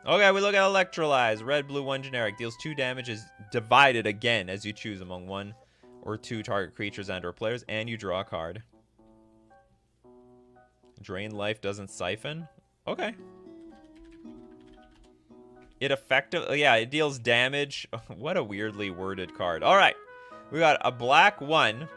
S1: Okay, we look at Electrolyze. Red, blue, 1 generic. Deals 2 damage. Is divided again as you choose among 1 or 2 target creatures and or players, and you draw a card. Drain life doesn't siphon. Okay. It effectively, yeah, it deals damage. What a weirdly worded card. All right, we got a black 1.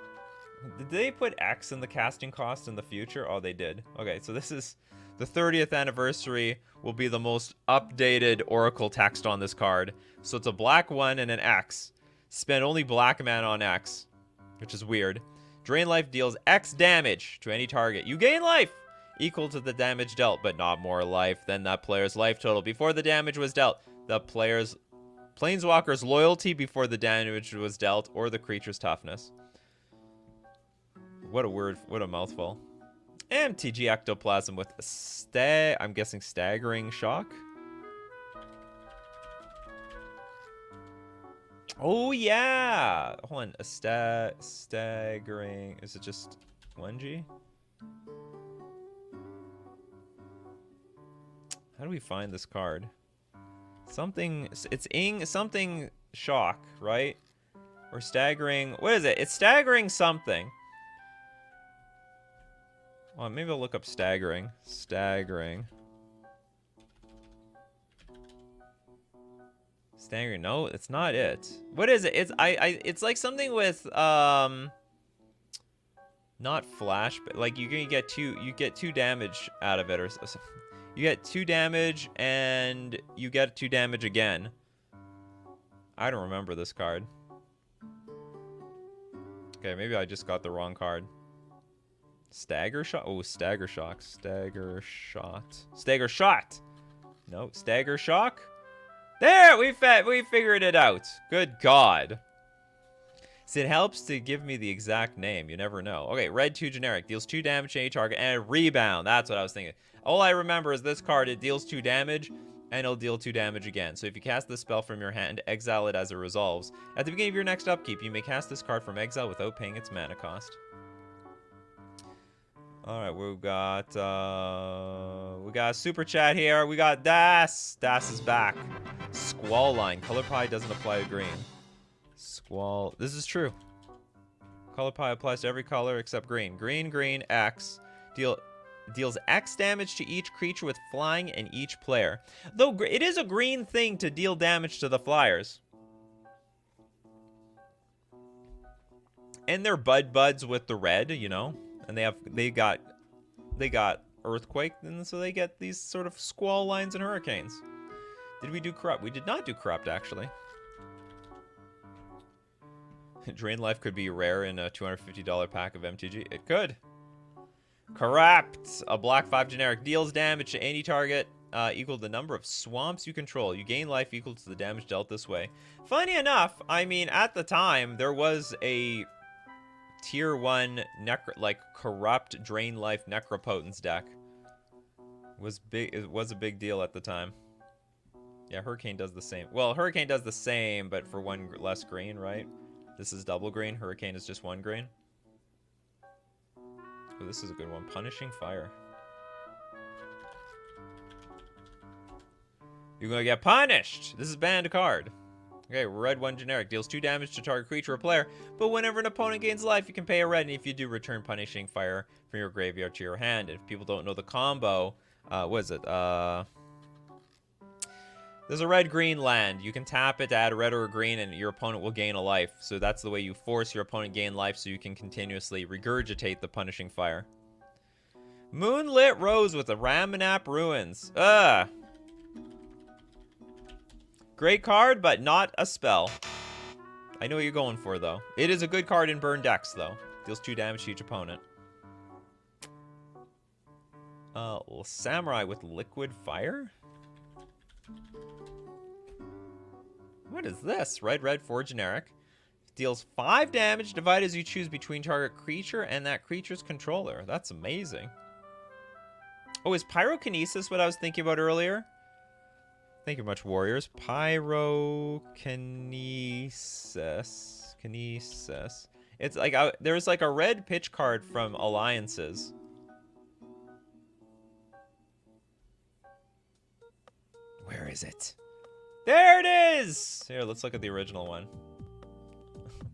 S1: Did they put X in the casting cost in the future? Oh, they did. Okay, so this is the 30th anniversary. Will be the most updated Oracle text on this card. So it's a black 1 and an X. Spend only black mana on X, which is weird. Drain life deals X damage to any target. You gain life equal to the damage dealt, but not more life than that player's life total before the damage was dealt. The player's planeswalker's loyalty before the damage was dealt, or the creature's toughness. What a word, what a mouthful. MTG Ectoplasm with I'm guessing staggering shock. Oh yeah! Hold on, a staggering, is it just 1G? How do we find this card? Something, it's something shock, right? Or staggering, what is it? It's staggering something. Well, maybe I'll look up staggering. Staggering. Staggering, no, it's not it. What is it? It's like something with, not flash, but like you get two damage out of it, or you get 2 damage, and you get 2 damage again. I don't remember this card. Okay, maybe I just got the wrong card. Stagger shot? Oh, stagger shock. Stagger shot. Stagger shot! No, stagger shock? There! We figured it out. Good God. So it helps to give me the exact name. You never know. Okay, red 2 generic. Deals 2 damage to any target and a rebound. That's what I was thinking. All I remember is this card. It deals 2 damage and it'll deal 2 damage again. So if you cast this spell from your hand, exile it as it resolves. At the beginning of your next upkeep, you may cast this card from exile without paying its mana cost. All right, we've got a super chat here. We got Das. Das is back. Squall line. Color pie doesn't apply to green. Squall. This is true. Color pie applies to every color except green. Green, green, X. Deals X damage to each creature with flying and each player. Though it is a green thing to deal damage to the flyers. And they're buds with the red, you know. And they got earthquake, and so they get these sort of squall lines and hurricanes. Did we do corrupt? We did not do corrupt, actually. Drain life could be rare in a $250 pack of MTG. It could. Corrupt. A black 5 generic deals damage to any target equal to the number of swamps you control. You gain life equal to the damage dealt this way. Funny enough, I mean, at the time there was a tier 1 corrupt drain life necropotence deck. It was a big deal at the time. Yeah, Hurricane does the same. Well, Hurricane does the same, but for 1 less green, right? This is double green. Hurricane is just 1 green. Oh, this is a good one. Punishing Fire. You're gonna get punished. This is banned card. Okay, red 1 generic. Deals 2 damage to target creature or player, but whenever an opponent gains life, you can pay a red, and if you do, return Punishing Fire from your graveyard to your hand. And if people don't know the combo, what is it? There's a red-green land. You can tap it to add a red or a green, and your opponent will gain a life. So that's the way you force your opponent to gain life, so you can continuously regurgitate the Punishing Fire. Moonlit Rose with the Ramanap Ruins. Ugh. Great card, but not a spell. I know what you're going for, though. It is a good card in burn decks, though. Deals 2 damage to each opponent. Samurai with Liquid Fire? What is this? Red 4 generic. Deals 5 damage, divide as you choose between target creature and that creature's controller. That's amazing. Oh, is Pyrokinesis what I was thinking about earlier? Thank you much, Warriors. Pyrokinesis. Kinesis. It's like there's like a red pitch card from Alliances. Where is it? There it is! Here, let's look at the original one.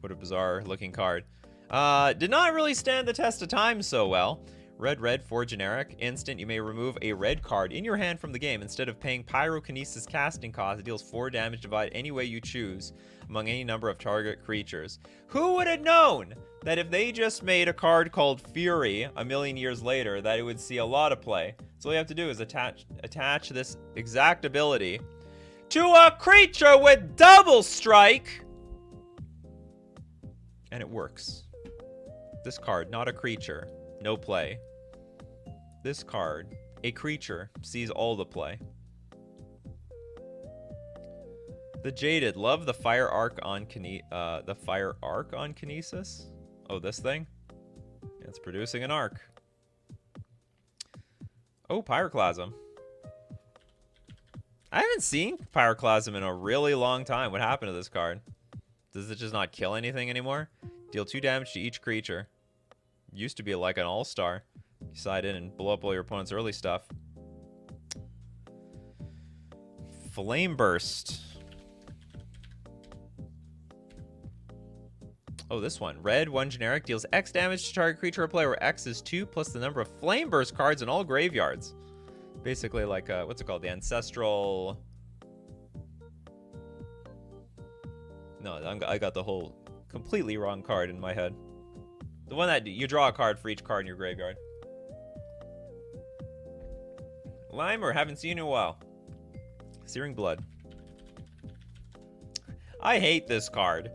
S1: What a bizarre looking card. Did not really stand the test of time so well. Red 4 generic. Instant, you may remove a red card in your hand from the game. Instead of paying Pyrokinesis casting cost, it deals 4 damage, divide any way you choose among any number of target creatures. Who would have known that if they just made a card called Fury a million years later, that it would see a lot of play? So all you have to do is attach this exact ability to a creature with double strike, and it works. This card, not a creature, no play. This card, a creature, sees all the play. The Jaded, love the fire arc on Kinesis. Oh, this thing? It's producing an arc. Oh, Pyroclasm. I haven't seen Pyroclasm in a really long time. What happened to this card? Does it just not kill anything anymore? Deal 2 damage to each creature. Used to be like an all-star. You slide in and blow up all your opponent's early stuff. Flame Burst. Oh, this one. Red 1 generic deals X damage to target creature or player, where X is 2 plus the number of Flame Burst cards in all graveyards. Basically like, what's it called? The Ancestral... No, I got the whole completely wrong card in my head. The one that you draw a card for each card in your graveyard. Limer, haven't seen you in a while. Searing Blood. I hate this card.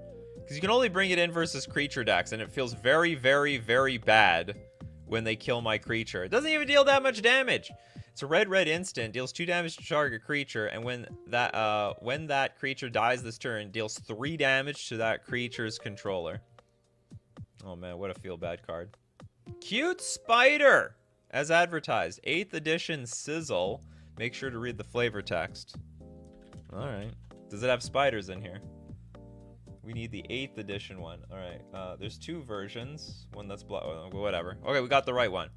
S1: Because you can only bring it in versus creature decks, and it feels very, very, very bad when they kill my creature. It doesn't even deal that much damage. It's a red instant, deals 2 damage to target creature, and when that creature dies this turn, deals 3 damage to that creature's controller. Oh man, what a feel bad card. Cute spider! As advertised, 8th edition sizzle. Make sure to read the flavor text. Alright. Does it have spiders in here? We need the 8th edition one. Alright, there's 2 versions. One that's black, whatever. Okay, we got the right one.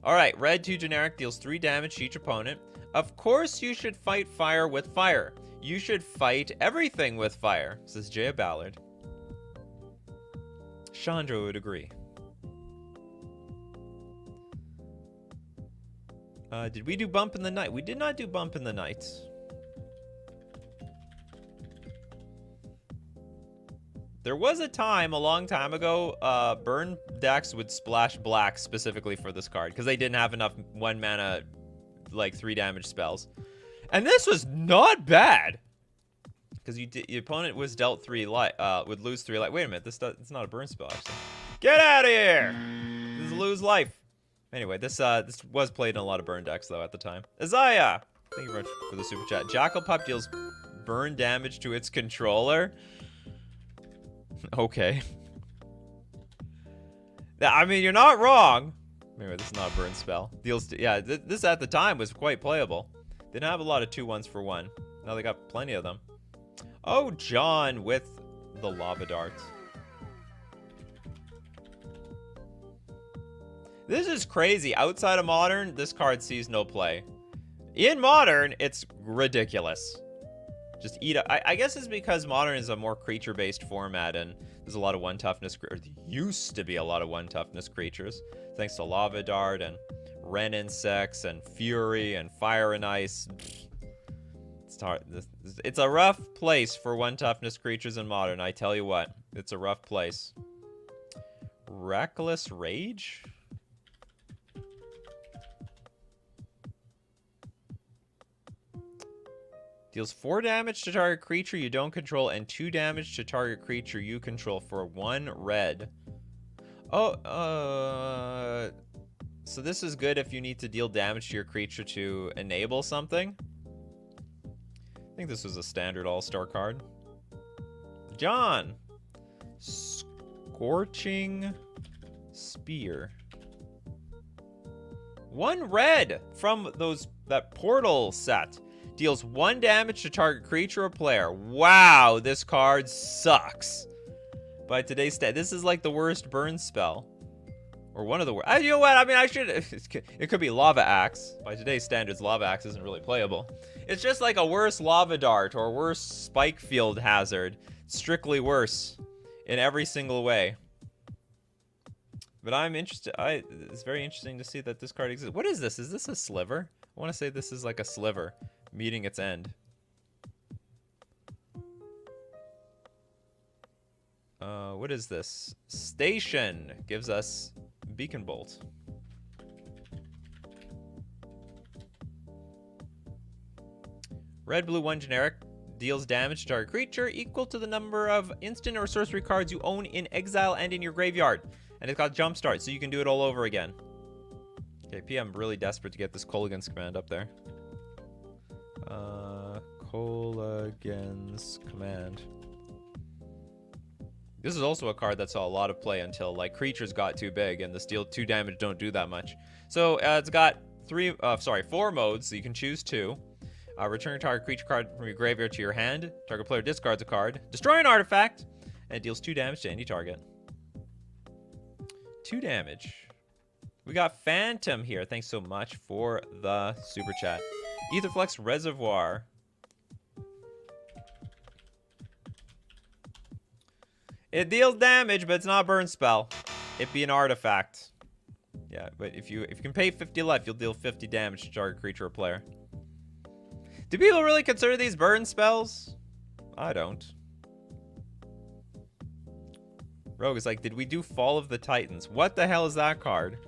S1: Alright, red 2 generic deals 3 damage to each opponent. Of course you should fight fire with fire. You should fight everything with fire, says Jaya Ballard. Chandra would agree. Did we do Bump in the Night? We did not do Bump in the Night. There was a time, a long time ago, burn decks would splash black specifically for this card because they didn't have enough 1 mana, like 3 damage spells. And this was not bad. Because your opponent was dealt 3 life, would lose 3 life. Wait a minute, it's not a burn spell, actually. Get out of here! This is lose life. Anyway, this was played in a lot of burn decks, though, at the time. Isaiah! Thank you very much for the super chat. Jackal Pup deals burn damage to its controller. Okay. I mean, you're not wrong. Anyway, this is not a burn spell. Deals yeah, this at the time was quite playable. They didn't have a lot of 2/1s for 1. Now they got plenty of them. Oh, John with the lava dart. This is crazy. Outside of Modern, this card sees no play. In Modern, it's ridiculous. Just eat up. I guess it's because Modern is a more creature-based format, and there's a lot of 1 toughness. Or there used to be a lot of 1 toughness creatures, thanks to Lava Dart and Ren Insects and Fury and Fire and Ice. It's a rough place for 1 toughness creatures in Modern. I tell you what, it's a rough place. Reckless Rage. Deals 4 damage to target creature you don't control and 2 damage to target creature you control for 1 red. Oh, so this is good if you need to deal damage to your creature to enable something. I think this was a standard all-star card. John! Scorching Spear. 1 red from that portal set. Deals 1 damage to target creature or player. Wow, this card sucks. By today's stat, this is like the worst burn spell. Or one of the worst. You know what? I mean, it could be Lava Axe. By today's standards, Lava Axe isn't really playable. It's just like a worse Lava Dart or worse Spike Field Hazard. Strictly worse in every single way. But I'm interested. It's very interesting to see that this card exists. What is this? Is this a sliver? I want to say this is like a sliver meeting its end. What is this? Station gives us Beacon Bolt. Red, blue, 1 generic deals damage to target creature equal to the number of instant or sorcery cards you own in exile and in your graveyard. And it's got Jumpstart, so you can do it all over again. Okay, PM, really desperate to get this Kolaghan's command up there. Kolaghan's command. This is also a card that saw a lot of play until like creatures got too big and the steal 2 damage don't do that much. So it's got 4 modes, so you can choose 2. Return a target creature card from your graveyard to your hand. Target player discards a card. Destroy an artifact. And it deals 2 damage to any target. 2 damage. We got Phantom here. Thanks so much for the super chat. Aetherflux Reservoir. It deals damage, but it's not a burn spell. It'd be an artifact. Yeah, but if you can pay 50 life, you'll deal 50 damage to target creature or player. Do people really consider these burn spells? I don't. Rogue is like, did we do Fall of the Titans? What the hell is that card?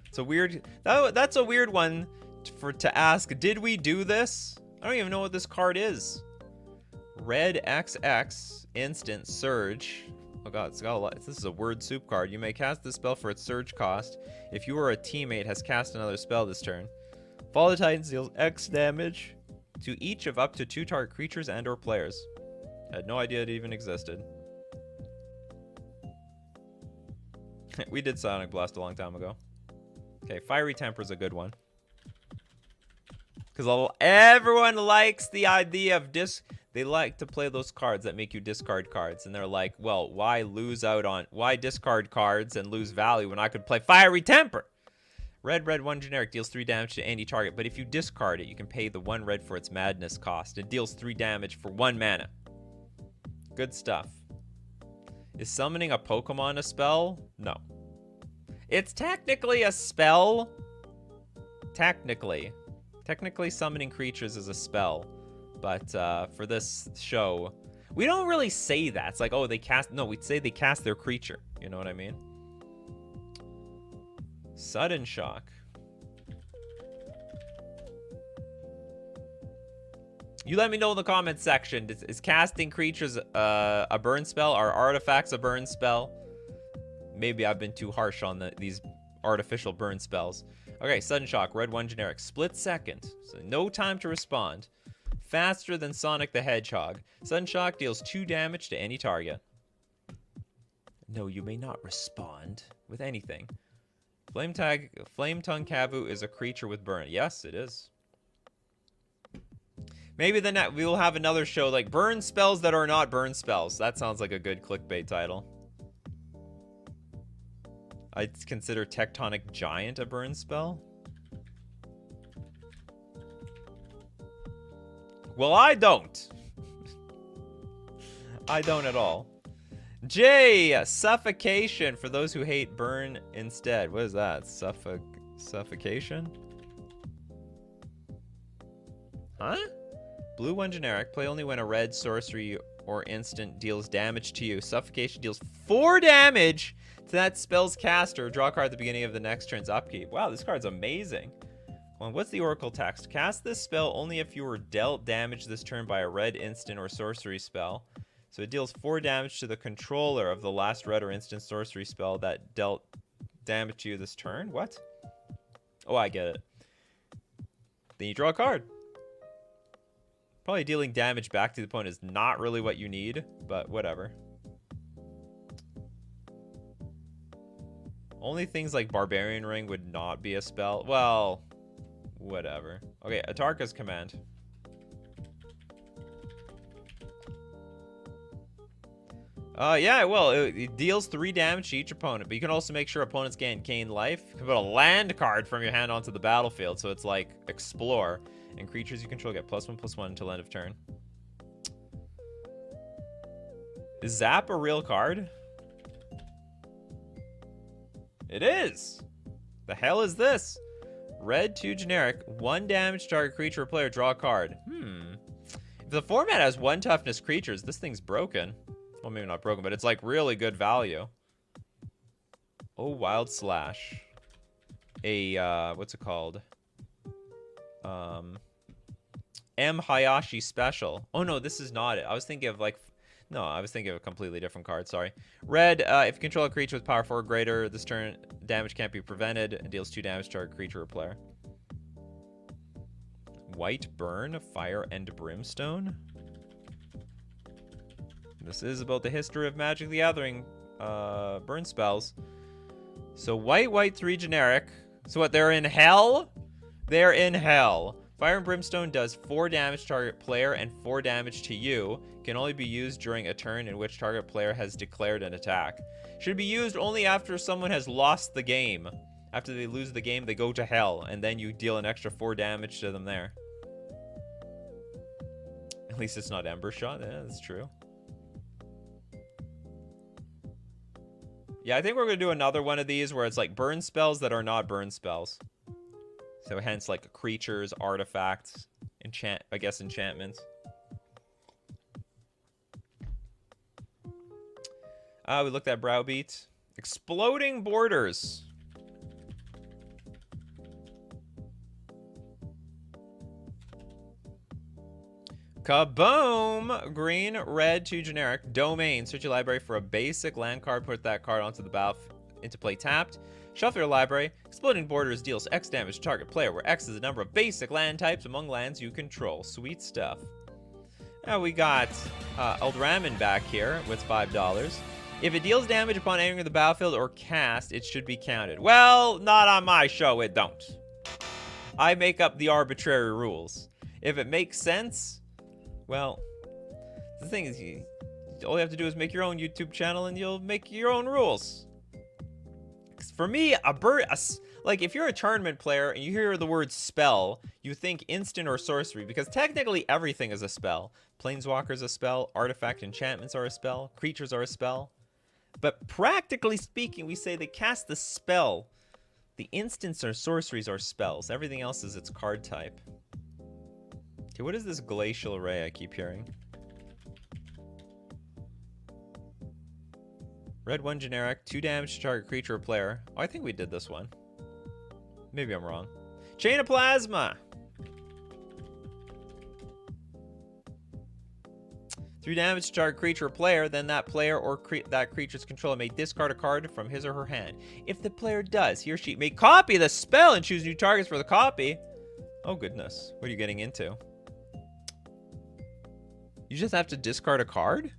S1: It's a weird... That's a weird one to ask. Did we do this? I don't even know what this card is. Red XX instant surge. Oh god, it's got a lot. This is a word soup card. You may cast this spell for its surge cost if you or a teammate has cast another spell this turn. Fall of the Titans deals X damage to each of up to 2 target creatures and or players. I had no idea it even existed. We did Sonic Blast a long time ago. Okay, Fiery Temper is a good one. Because everyone likes the idea of they like to play those cards that make you discard cards. And they're like, well, why discard cards and lose value when I could play Fiery Temper? Red, 1 generic deals 3 damage to any target. But if you discard it, you can pay the 1 red for its madness cost. It deals 3 damage for 1 mana. Good stuff. Is summoning a Pokemon a spell? No. It's technically a spell. Technically summoning creatures is a spell. But for this show, we don't really say that. It's like, oh, they cast... No, we'd say they cast their creature. You know what I mean? Sudden Shock. You let me know in the comments section. Is casting creatures a burn spell? Are artifacts a burn spell? Maybe I've been too harsh on these artificial burn spells. Okay, Sudden Shock, red 1 generic. Split second, so no time to respond. Faster than Sonic the Hedgehog. Sudden Shock deals 2 damage to any target. No, you may not respond with anything. Flame Tongue Kavu is a creature with burn. Yes, it is. Maybe we will have another show like burn spells that are not burn spells. That sounds like a good clickbait title. I'd consider Tectonic Giant a burn spell. Well, I don't. I don't at all. J, Suffocation for those who hate burn instead. What is that? Suffocation? Huh? Blue 1 generic. Play only when a red sorcery or instant deals damage to you. Suffocation deals 4 damage to that spell's caster. Draw a card at the beginning of the next turn's upkeep. Wow, this card's amazing. Well, what's the Oracle text? Cast this spell only if you were dealt damage this turn by a red instant or sorcery spell. So it deals 4 damage to the controller of the last red or instant sorcery spell that dealt damage to you this turn. What? Oh, I get it. Then you draw a card. Probably dealing damage back to the opponent is not really what you need, but whatever. Only things like Barbarian Ring would not be a spell. Well, whatever. Okay, Atarka's Command. Yeah, well, it deals 3 damage to each opponent, but you can also make sure opponents gain life. You can put a land card from your hand onto the battlefield, so it's like Explore. And creatures you control get +1/+1 until end of turn. Is Zap a real card? It is! The hell is this? Red 2 generic, 1 damage target creature or player, draw a card. If the format has 1 toughness creatures, this thing's broken. Well, maybe not broken, but it's like really good value. Oh, Wild Slash. What's it called? M. Hayashi Special. Oh, no, this is not it. I was thinking of like... No, I was thinking of a completely different card. Sorry. Red, if you control a creature with power 4 or greater, this turn damage can't be prevented and deals 2 damage to a creature or player. White Burn, Fire and Brimstone. This is about the history of Magic the Gathering burn spells. So white 3 generic. So what, they're in hell? They're in hell. Fire and Brimstone does 4 damage to target player and 4 damage to you. Can only be used during a turn in which target player has declared an attack. Should be used only after someone has lost the game. After they lose the game, they go to hell, and then you deal an extra 4 damage to them there. At least it's not Ember Shot. Yeah, that's true. Yeah, I think we're going to do another one of these where it's like burn spells that are not burn spells. So hence like creatures, artifacts, enchantments. We looked at Browbeat. Exploding Borders. Kaboom! Green, red, 2 generic. Domain. Search your library for a basic land card. Put that card onto the battlefield into play tapped. Shuffle your library. Exploding Borders deals X damage to target player, where X is the number of basic land types among lands you control. Sweet stuff. Now we got Eldraman back here with $5. If it deals damage upon entering the battlefield or cast, it should be counted. Well, not on my show, it don't. I make up the arbitrary rules. If it makes sense, well, the thing is, all you have to do is make your own YouTube channel and you'll make your own rules. For me, like if you're a tournament player and you hear the word spell, you think instant or sorcery, because technically everything is a spell. Planeswalker's a spell, artifact enchantments are a spell, creatures are a spell. But practically speaking, we say they cast the spell. The instants or sorceries are spells. Everything else is its card type. Okay, what is this Glacial Array I keep hearing? Red 1 generic, 2 damage to target creature or player. Oh, I think we did this one. Maybe I'm wrong. Chain of Plasma! 3 damage to target creature or player, then that player or that creature's controller may discard a card from his or her hand. If the player does, he or she may copy the spell and choose new targets for the copy. Oh goodness, what are you getting into? You just have to discard a card?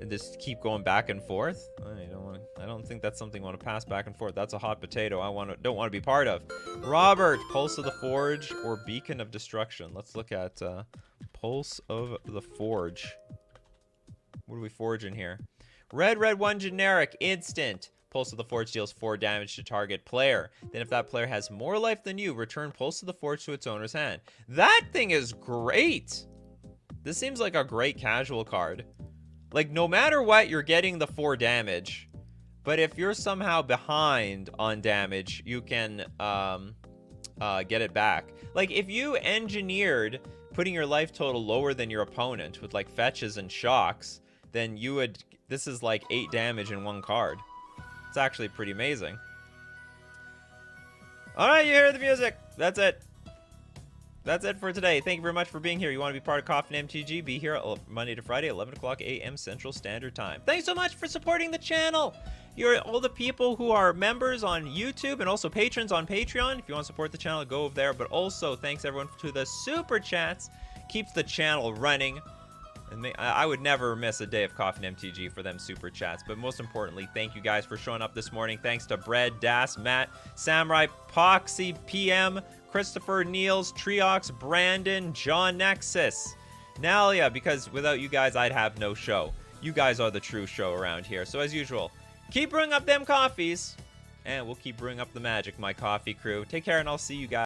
S1: And just keep going back and forth? I don't think that's something I want to pass back and forth. That's a hot potato I don't want to be part of. Robert, Pulse of the Forge or Beacon of Destruction. Let's look at Pulse of the Forge. What are we forging here? Red 1 generic, instant. Pulse of the Forge deals 4 damage to target player. Then if that player has more life than you, return Pulse of the Forge to its owner's hand. That thing is great! This seems like a great casual card. Like, no matter what, you're getting the 4 damage. But if you're somehow behind on damage, you can get it back. Like, if you engineered putting your life total lower than your opponent with, like, fetches and shocks, then you would... This is, like, 8 damage in 1 card. It's actually pretty amazing. Alright, you hear the music. That's it. That's it for today. Thank you very much for being here. You want to be part of Coffee and MTG? Be here Monday to Friday, 11 o'clock a.m. Central Standard Time. Thanks so much for supporting the channel. You're all the people who are members on YouTube and also patrons on Patreon. If you want to support the channel, go over there. But also, thanks everyone to the super chats. Keeps the channel running. And I would never miss a day of Coffee and MTG for them super chats. But most importantly, thank you guys for showing up this morning. Thanks to Bread, Das, Matt, Samurai, Poxy, PM, Christopher, Niels, Triox, Brandon, John Nexus, Nalia, because without you guys, I'd have no show. You guys are the true show around here. So as usual, keep brewing up them coffees, and we'll keep brewing up the magic, my coffee crew. Take care, and I'll see you guys.